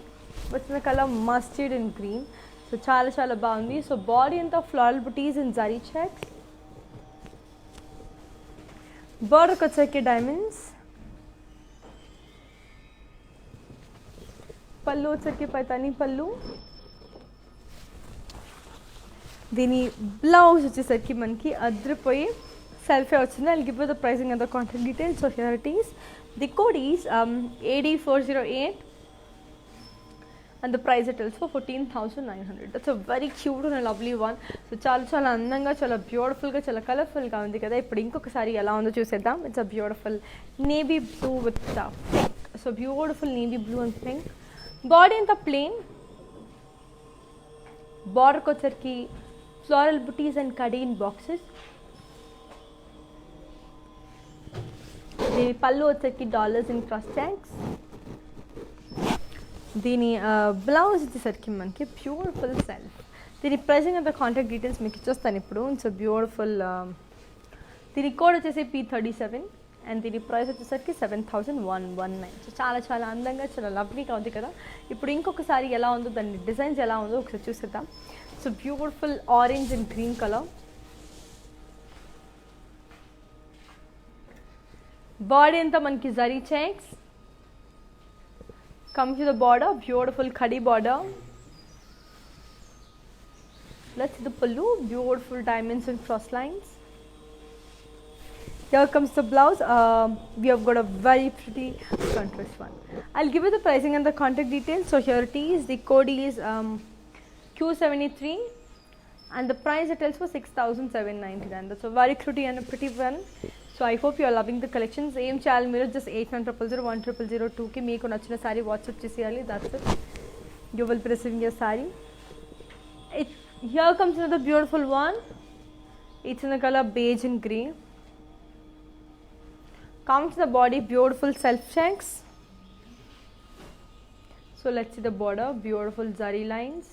It's in the color mustard and green. So chala baundi. So body and the floral booties in zari checks. Border kochaki diamonds. Pallu వచ్చరికి పైతాని పల్లు. దీని blouse వచ్చేసరికి మనకి అద్రిపోయి సెల్ఫే వచ్చింది. I'll give you the pricing and the contact details. So here it is. The code is AD408 and the price it is for 14,900. That's a very cute and a lovely one. So చాలా అందంగా చాలా బ్యూటిఫుల్గా చాలా కలర్ఫుల్గా ఉంది కదా. ఇప్పుడు ఇంకొకసారి ఎలా ఉందో చూసేద్దాం. It's a beautiful navy blue with pink. So beautiful navy blue and pink. Body in the plain. Border వచ్చరికి floral booties and kadi in boxes. దీని పళ్ళు వచ్చేకి డాలర్స్ ఇన్ క్రాస్ ట్యాగ్స్. దీని బ్లౌజ్ వచ్చేసరికి మనకి బ్యూటిఫుల్ సెల్ఫ్. దీని pricing and the contact details మీకు ఇచ్చేస్తాను ఇప్పుడు. It's beautiful. దీని కోడ్ వచ్చేసి P37 అండ్ దీని ప్రైస్ వచ్చేసరికి 7,119. సో చాలా అందంగా చాలా లవ్లీగా ఉంది కదా. ఇప్పుడు ఇంకొకసారి ఎలా ఉందో దాని డిజైన్స్ ఎలా ఉందో ఒకసారి చూసేద్దాం. So beautiful orange and green colour. Body anta manki zari checks. Comes to the border, beautiful khadi border. Let's see the pallu, beautiful diamonds and cross lines. Here comes the blouse. We have got a very pretty contrast one. I'll give you the pricing and the contact details. So here it is. The code is Q73 and the price it is for 6,799. That's a very pretty and a pretty one. So I hope you are loving the collections. Aim channel mirror just 8900010002 ki meeku nachina saree WhatsApp cheseyali. That's it. You will be receiving your saree. Here comes another beautiful one. It's in the color beige and grey. Comes to the body, beautiful self checks. So let's see the border, beautiful zari lines.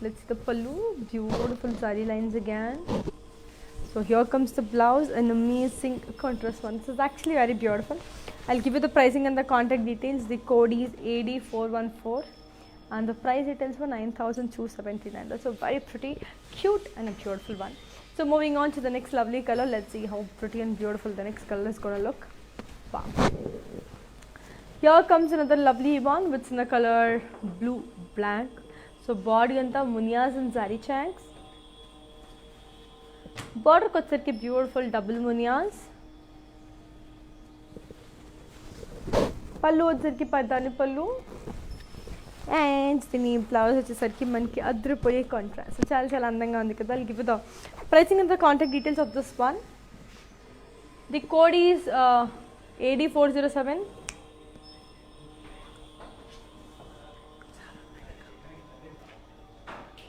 Let's see the pallu, beautiful zari lines again. So here comes the blouse, an amazing contrast one. This is actually very beautiful. I'll give you the pricing and the contact details. The code is AD414 and the price it is for 9,279. That's a very pretty, cute and a beautiful one. So moving on to the next lovely color. Let's see how pretty and beautiful the next color is going to look. Wow. Here comes another lovely one which is in the color blue black. So body anta munyas and zari checks. Border వచ్చరికి beautiful double మునియాస్. పళ్ళు వచ్చరికి పైతాని పళ్ళు and దీని blouse వచ్చేసరికి మనకి అద్రిపోయే contrast. చాలా అందంగా ఉంది కదా. I'll give you the pricing and the contact details of this one. The code is AD407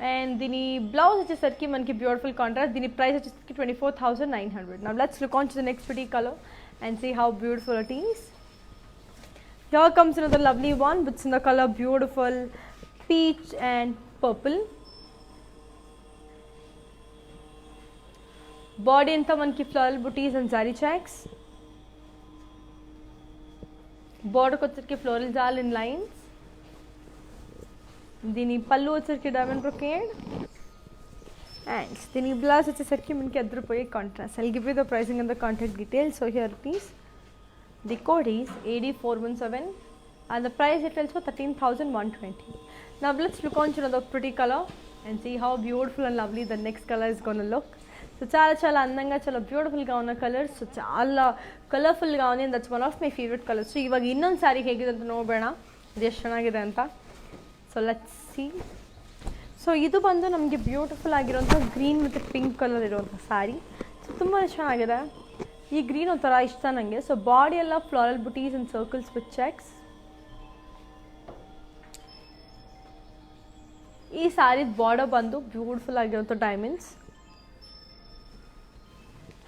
and దీని బ్లౌజ్ వచ్చేసరికి మనకి బ్యూటిఫుల్ కాంట్రాస్ట్. దీని ప్రైస్ వచ్చేసరికి 24,900. Now let's look on to the next pretty color and see how beautiful it is. Here comes another lovely one which is in the color beautiful peach and purple. Body anta manki floral booties and zari checks. Border వచ్చేసరికి floral jal in lines. దీని పళ్ళు వచ్చేసరికి diamond brocade and దీని blouse వచ్చేసరికి మనకి అద్రిపోయే contrast. I'll give you the pricing and the contact details. So here it is. The code is AD417 and the price it is for 13,120. Now let's look on to another pretty color and see how beautiful and lovely the next color is going to look. So చాలా చాలా అందంగా చాలా ಬ್ಯೂಟಿಫುಲ್గా ఉన్న colours so చాలా ಕಲರ್ಫುಲ್గా ఉంది that's one of my favourite colours. So ಇವಾಗ ಇನ್ನೊಂದು ಸ್ಯಾರಿ ಹೇಗಿದೆ ಅಂತ ನೋಡೋಣ ಇದು ಎಷ್ಟು ಚೆನ್ನಾಗಿದೆ ಅಂತ. So let's see. ಸೊ ಇದು ಬಂದು ನಮಗೆ ಬ್ಯೂಟಿಫುಲ್ ಆಗಿರೋಂಥ ಗ್ರೀನ್ ಮತ್ತು ಪಿಂಕ್ ಕಲರ್ ಇರುವಂಥ ಸ್ಯಾರಿ. ಸೊ ತುಂಬಾ ಚೆನ್ನಾಗಿದೆ. ಈ ಗ್ರೀನ್ ಒಂಥರ ಇಷ್ಟ ನನಗೆ. ಸೊ ಬಾಡಿ ಎಲ್ಲ floral butis and circles with checks. ಈ ಸ್ಯಾರಿ ಬಾರ್ಡರ್ ಬಂದು ಬ್ಯೂಟಿಫುಲ್ ಆಗಿರೋಂಥ ಡೈಮಂಡ್ಸ್.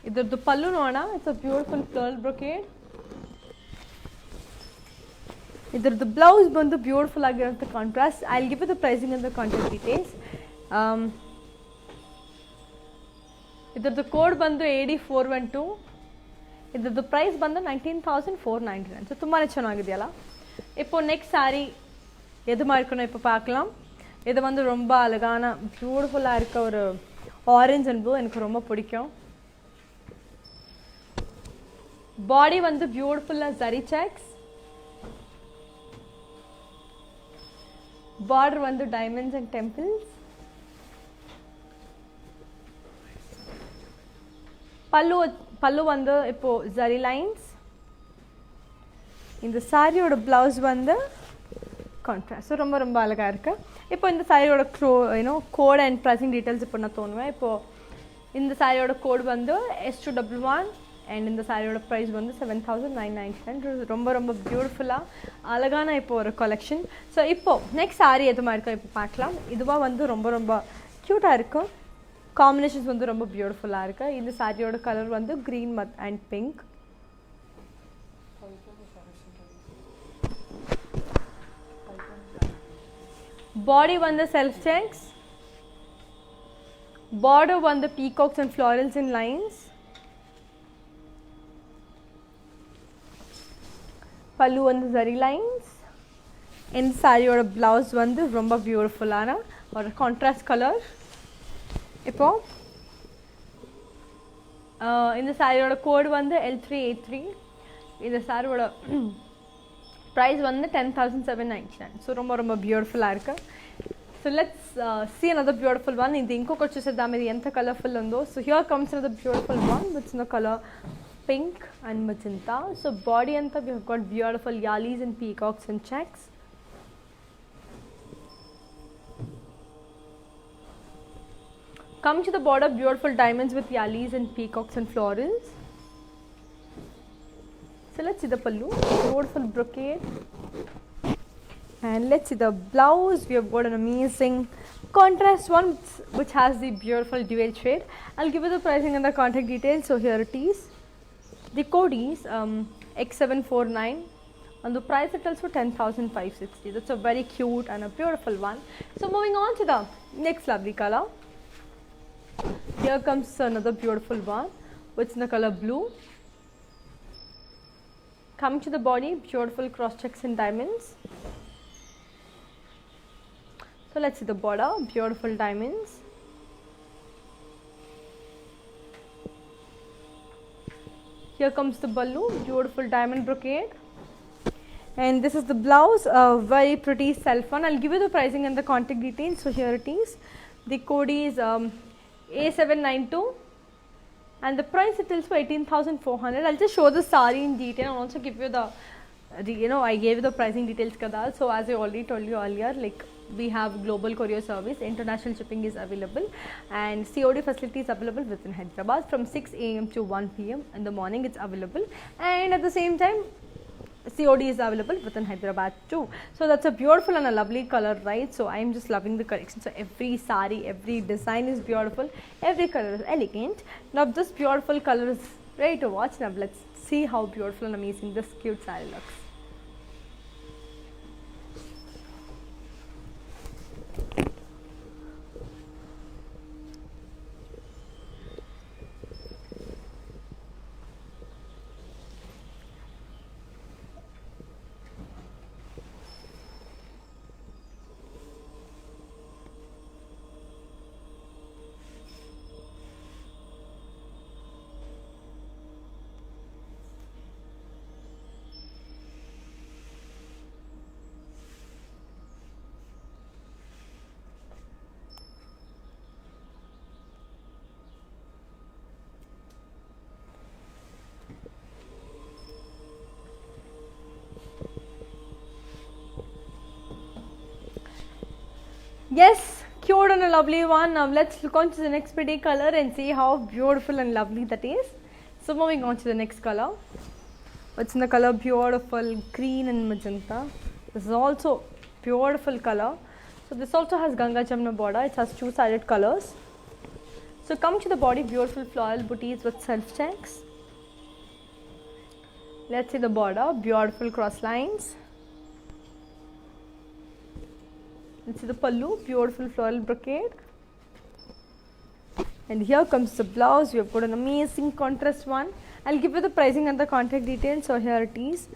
ಇದರದ್ದು ಪಲ್ಲು ನೋಡೋಣ. It's a beautiful floral brocade. ಇದರದ್ದು ಬ್ಲೌಸ್ ಬಂದು ಬ್ಯೂಟಿಫುಲ್ ಆಗಿರೋಂಥ contrast. I will give you the pricing and the contact details. ಇದರದ್ದು ಕೋಡ್ ಬಂದು AD412. ಇದರದ್ದು ಪ್ರೈಸ್ ಬಂದು 19,499. ಸೊ ತುಂಬಾ ಚೆನ್ನಾಗಿದೆಯಲ್ಲ. இப்போ நெக்ஸ்ட் சாரி எது மாதிரி இருக்கணும் இப்போ பார்க்கலாம். இது வந்து ரொம்ப அழகான பியூட்டிஃபுல்லாக இருக்க ஒரு ஆரஞ்ச் அண்ட் ப்ளூ எனக்கு ரொம்ப பிடிக்கும். பாடி வந்து பியூட்டிஃபுல்லாக ஜரி செக்ஸ். பார்டர் வந்து டைமண்ட்ஸ் அண்ட் டெம்பிள்ஸ். பல்லு வந்து இப்போ ஜரி லைன்ஸ். இந்த சாரியோட ப்ளவுஸ் வந்து கான்ட்ராஸ்ட். ரொம்ப ரொம்ப அழகாக இருக்குது. இப்போ இந்த சாரியோட கோட் அண்ட் ப்ரைசிங் டீட்டெயில்ஸ் இப்போ நான் தோணுவேன். இப்போது இந்த சாரியோட கோட் வந்து S211 அண்ட் இந்த சாரியோட ப்ரைஸ் வந்து 7,999. ரொம்ப ரொம்ப பியூட்டிஃபுல்லாக அழகான இப்போ ஒரு கலெக்ஷன். ஸோ இப்போது நெக்ஸ்ட் சாரி எது மாதிரி இருக்கும் இப்போ பார்க்கலாம். இதுவாக வந்து ரொம்ப ரொம்ப க்யூட்டாக இருக்கும். காம்பினேஷன்ஸ் வந்து ரொம்ப பியூட்டிஃபுல்லாக இருக்குது. இந்த சாரியோட கலர் வந்து க்ரீன் அண்ட் பிங்க். பாடி வந்து செல்ஃப் செக்ஸ். பார்டர் வந்து peacocks and florals in lines. Pallu வந்து ஜரி லைன்ஸ். இந்த சாரியோட ப்ளவுஸ் வந்து ரொம்ப பியூட்டிஃபுல்லான ஒரு கான்ட்ராஸ்ட் கலர். இப்போது இந்த சாரியோட கோடு வந்து L383. இந்த சாரியோட ப்ரைஸ் வந்து 10,799. సో ரொம்ப ரொம்ப బ్యూటిఫుల్గా இருக்குது. So let's see another beautiful one. ఇది ఇంకొకటి చూసేద్దాం ఇది ఎంత కలర్ఫుల్ ఉందో. So here comes another beautiful one with the colour pink and magenta. So body అంతా we have got beautiful yalis and peacocks and checks. Come to the border, beautiful diamonds with yallis and peacocks and florals. So let's see the pallu, beautiful brocade. And let's see the blouse. We have got an amazing contrast one which has the beautiful dual shade. I'll give you the pricing and the contact details. So here it is. The code is X749 and the price it tells for 10,560. That's a very cute and a beautiful one. So moving on to the next lovely color. Here comes another beautiful one which is in the color blue. Coming to the body, beautiful cross checks and diamonds. So let's see the border, beautiful diamonds. Here comes the ballu, beautiful diamond brocade. And this is the blouse, a very pretty self one. I'll give you the pricing and the contact details. So here it is. The code is A792 and the price it is for 18,400. I'll just show the saree in detail and also give you the I gave you the pricing details kada. So as I already told you earlier, like we have global courier service, international shipping is available and COD facility is available within Hyderabad from 6 AM to 1 PM in the morning. It's available and at the same time COD is available within Hyderabad too. So that's a beautiful and a lovely color, right? So I am just loving the collection. So every saree, every design is beautiful, every color is elegant. Now this beautiful color is ready to watch. Now let's see how beautiful and amazing this cute saree looks. Yes, cute and a lovely one. Now let's look on to the next pretty color and see how beautiful and lovely that is. So moving on to the next color. It's in the color beautiful green and magenta. This is also beautiful color. So this also has Ganga Jamna border. It has two-sided colors. So come to the body, beautiful floral booties with self checks. Let's see the border, beautiful cross lines. Let's see the pallu, beautiful floral brocade. And here comes the blouse. We have got an amazing contrast one. I'll give you the pricing and the contact details. So here it is.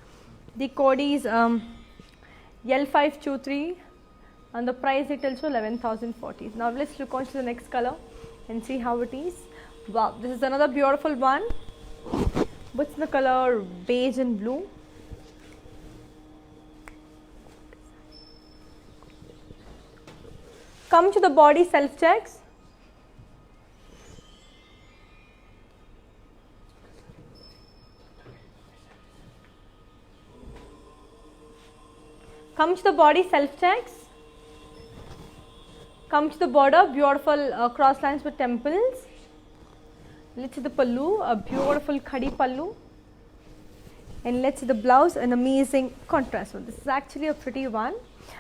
The code is L523 and the price it also 11,040. Now let's look on to the next color and see how it is. Wow, this is another beautiful one. What's the color? Beige and blue. Come to the body, self checks. Come to the body, self checks. Come to the border, beautiful cross lines with temples. Let's see the pallu, a beautiful khadi pallu. And let's see the blouse, an amazing contrast one. This is actually a pretty one.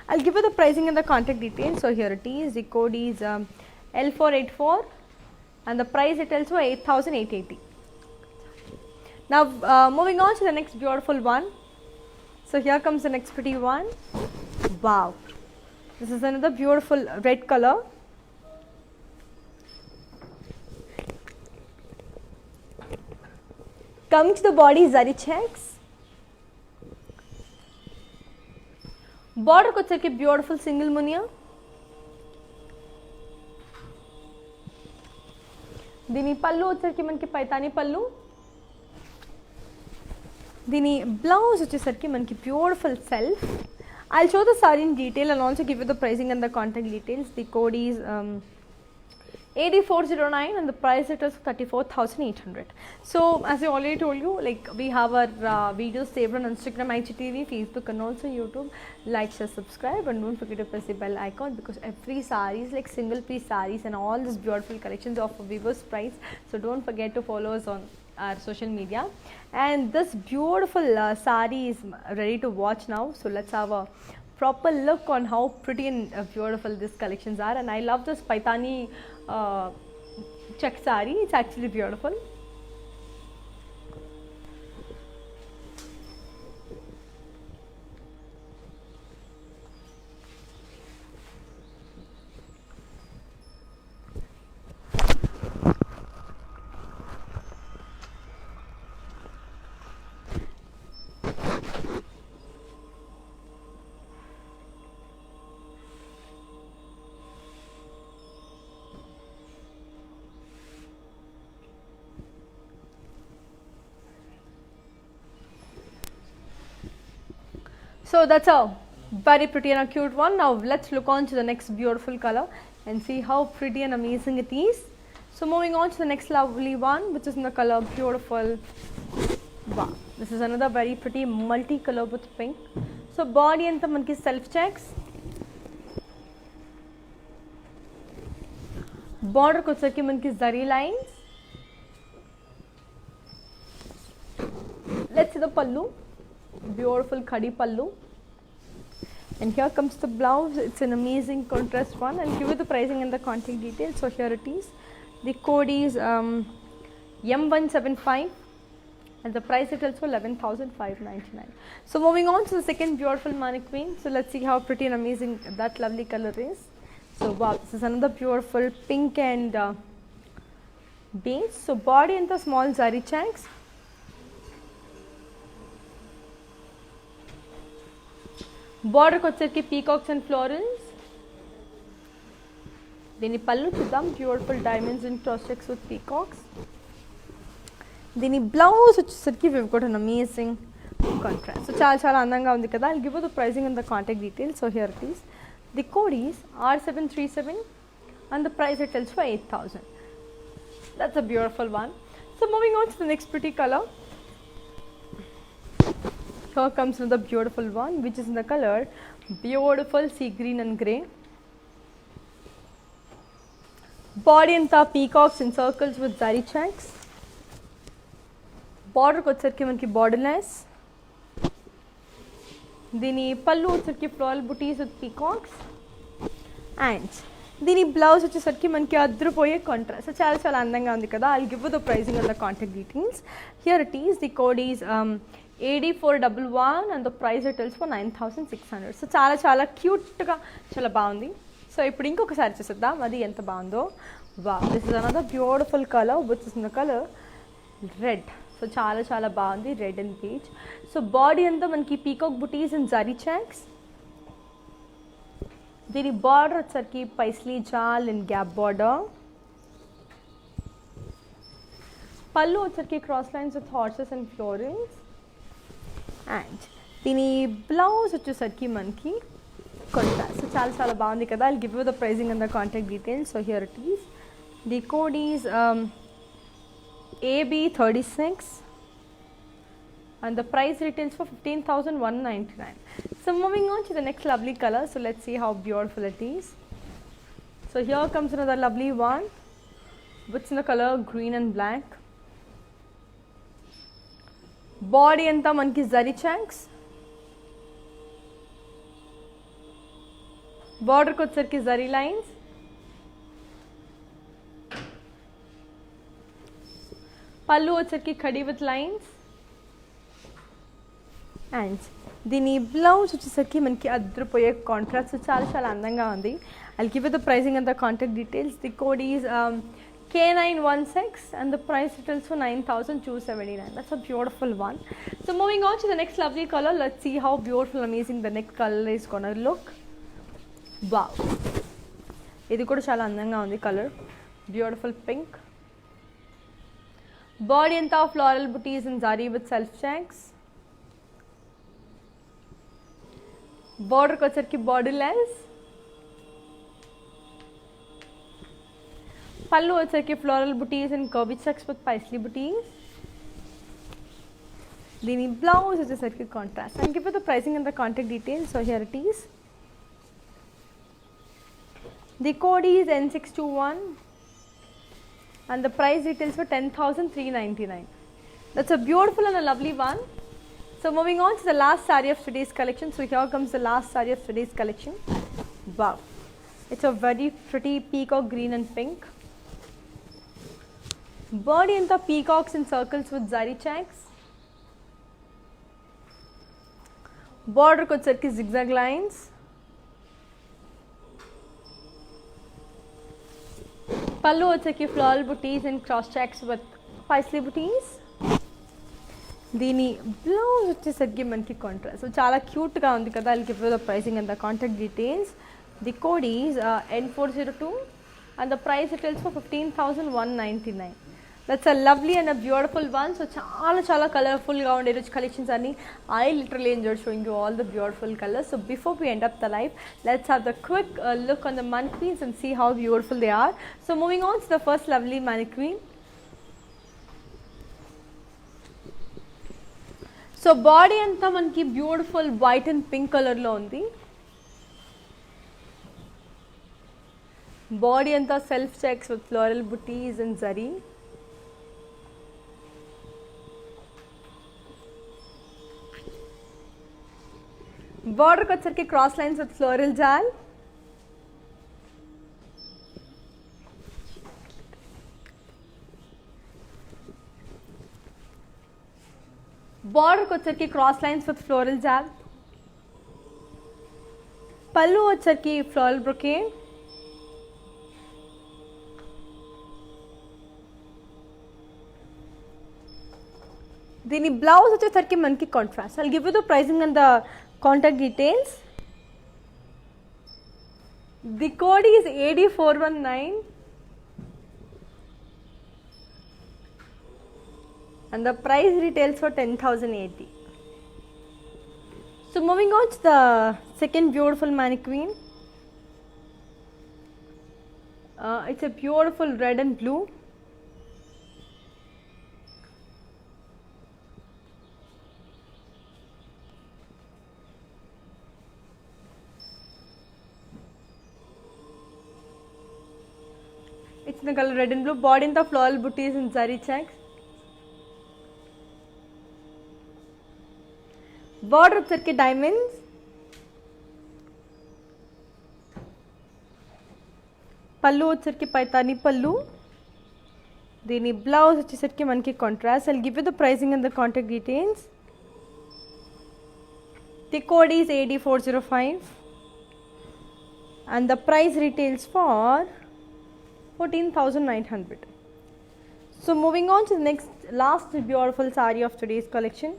I'll give you the pricing and the contact details. So here it is. The code is L484 and the price it also 8,880. Now moving on to the next beautiful one. So here comes the next pretty one. Wow, this is another beautiful red color. Coming to the body, zari checks. Border వచ్చేకి beautiful single munia. దీని పల్లు వచ్చేకి మనకి పైతాని పల్లు. దీని blouse వచ్చేసరికి మనకి beautiful self. I'll show the saree in detail and also give you the pricing and the contact details. The code is AD409 and the price it is 34,800. So as I already told you, like we have our videos saved on Instagram, IGTV, Facebook and also YouTube. Like, share, subscribe and don't forget to press the bell icon because every sarees like single piece sarees and all these beautiful collections of Vivo's price. So don't forget to follow us on our social media. And this beautiful saree is ready to watch now. So let's have a proper look on how pretty and beautiful these collections are. And I love this Paitani check saree. It's actually beautiful. So that's a very pretty and a cute one. Now let's look on to the next beautiful color and see how pretty and amazing it is. So moving on to the next lovely one, which is in the color beautiful. Wow, this is another very pretty multi-color with pink. So body and the monkey self checks. Border kochaki monkey zari lines. Let's see the pallu. Beautiful khadi pallu. And here comes the blouse. It's an amazing contrast one. I'll give you the pricing and the contact details. So here it is. The code is M175 and the price is also 11,599. So moving on to the second beautiful mannequin. So let's see how pretty and amazing that lovely color is. So wow, this is another beautiful pink and beige. So body and the small zari checks. Border వచ్చేసరికి peacocks and florals. దీని పళ్ళు చూద్దాం, beautiful diamonds and cross checks with peacocks. దీని blouse వచ్చేసరికి we've got an amazing contrast. So చాలా అందంగా ఉంది కదా. I'll give you the pricing and the contact details. So here it is. The code is R737 and the price it tells for 8,000. That's a beautiful one. So moving on to the next pretty color. Here comes another beautiful one which is in the color beautiful sea green and grey. Body అంతా peacocks and circles with zari checks. బార్డర్కి వచ్చరికి మనకి border less. దీని పళ్ళు వచ్చరికి floral buttis with peacocks. And దీని blouse వచ్చేసరికి మనకి అద్రిపోయే కాంట్రాస్ట్. చాలా చాలా అందంగా ఉంది కదా. I'll give the pricing and the contact details. Here it is. The code is AD411 and the price retails for 9600. So చాలా చాలా క్యూట్గా చాలా బాగుంది. సో ఇప్పుడు ఇంకొకసారి చూసేద్దాం అది ఎంత బాగుందో. వా, this is another beautiful colour which is the colour red. So చాలా చాలా బాగుంది, red and peach. So body అంతా మనకి peacock buttis and zari checks. దీని బార్డర్ వచ్చరికి పైస్లీ జాల్ అండ్ గ్యాప్ బార్డర్. పళ్ళు వచ్చరికి cross lines with horses and florals. And దీని బ్లౌజ్ వచ్చేసరికి మనకి కాంట్రాస్ట్. సో చాలా చాలా బాగుంది కదా. I'll give you the pricing and the contact details. So here it is. The code is AB36 and the price retails for 15,199. So moving on to the next lovely color. So let's see how beautiful it is. So here comes another lovely one which is in the color green and black. Body anta manki zari checks. Border ko వచ్చరికి zari lines. పళ్ళు వచ్చరికి khadi with lines. And దీని blouse వచ్చేసరికి మనకి అద్రిపోయే contrast. చాలా చాలా అందంగా ఉంది. I'll give you the pricing and the contact details. The code is K916 and the price retails for 9279. That's a beautiful one. So moving on to the next lovely color. Let's see how beautiful, amazing the next color is gonna look. Wow, ఇది కూడా చాలా అందంగా ఉంది colour. Beautiful pink. Body అంతా floral buttis and zari with self checks. బార్డర్కి వచ్చరికి border less. పళ్ళు వచ్చరికి floral buttis and curvy checks with Paisley బుటీస్. దీని బ్లౌజ్ వచ్చేసరికి contrast. And give the pricing and the contact details. So here it is. The code is N621 and the price retails for 10,399. That's a beautiful and a lovely one. So moving on to the last saree of today's collection. So here comes the last saree of today's collection. Wow, it's a very pretty peacock green and pink. Body anta peacocks in circles with zari checks. Border ko వచ్చరికి zigzag lines. పళ్ళు వచ్చరికి floral buttis and cross checks with Paisley బుటీస్. దీని blouse వచ్చేసరికి మనకి contrast. So చాలా క్యూట్గా ఉంది కదా. I'll give you the pricing and the contact details. The code is N402 and the price retails for 15,199. That's a lovely and a beautiful one. So చాలా చాలా కలర్ఫుల్గా ఉండే రిచ్ కలెక్షన్స్ అన్ని. I literally enjoyed showing you all the beautiful colors. So before we end up the live, let's have the quick look on the mannequins and see how beautiful they are. So moving on to the first lovely mannequin. So body అంతా మనకి beautiful white and pink కలర్లో ఉంది. Body అంతా self checks with floral buttis and zari. బార్డర్కి వచ్చరికి cross lines with floral జాల్. బార్డర్కి వచ్చరికి క్రాస్ లైన్స్ విత్ ఫ్లోరల్ జాల్. పళ్ళు వచ్చరికి ఫ్లోరల్ బ్రొకేడ్. దీని బ్లౌజ్ వచ్చేసరికి మనకి contrast. I'll give you the pricing and the contact details. The code is AD419 and the price retails for 10,080. So moving on to the second beautiful mannequin. It's a beautiful red and blue. వచ్చిన colour red and blue. Body అంతా floral buttis and zari checks. Border వచ్చరికి diamonds. పళ్ళు వచ్చరికి పైతాని పళ్ళు. దీని blouse వచ్చేసరికి మనకి contrast. I'll give you the pricing and the contact details. The code is AD405 and the price retails for 14,900. So moving on to the next last beautiful saree of today's collection.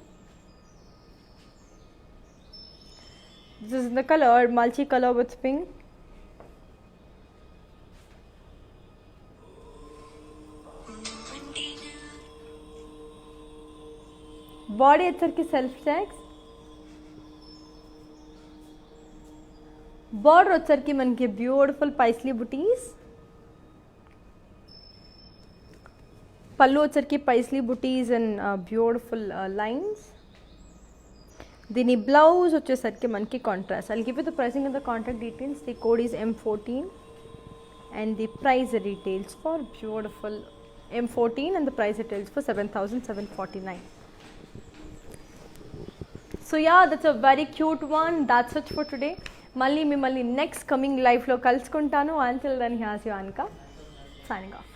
This is the color multi color with pink. Body వచ్చరికి self checks. Border వచ్చరికి మనకి beautiful Paisley బుటీస్. పళ్ళు వచ్చరికి Paisley buttis and beautiful lines. దీని blouse వచ్చేసరికి మనకి contrast. I'll give you the pricing and the contact details. The code is M14 and the price retails for beautiful M14 and the price retails for 7,749. So yeah, that's a very cute one. That's it for today. మళ్ళీ మిమ్మల్ని next coming లైఫ్లో కలుసుకుంటాను. Until then here's your Anka signing of.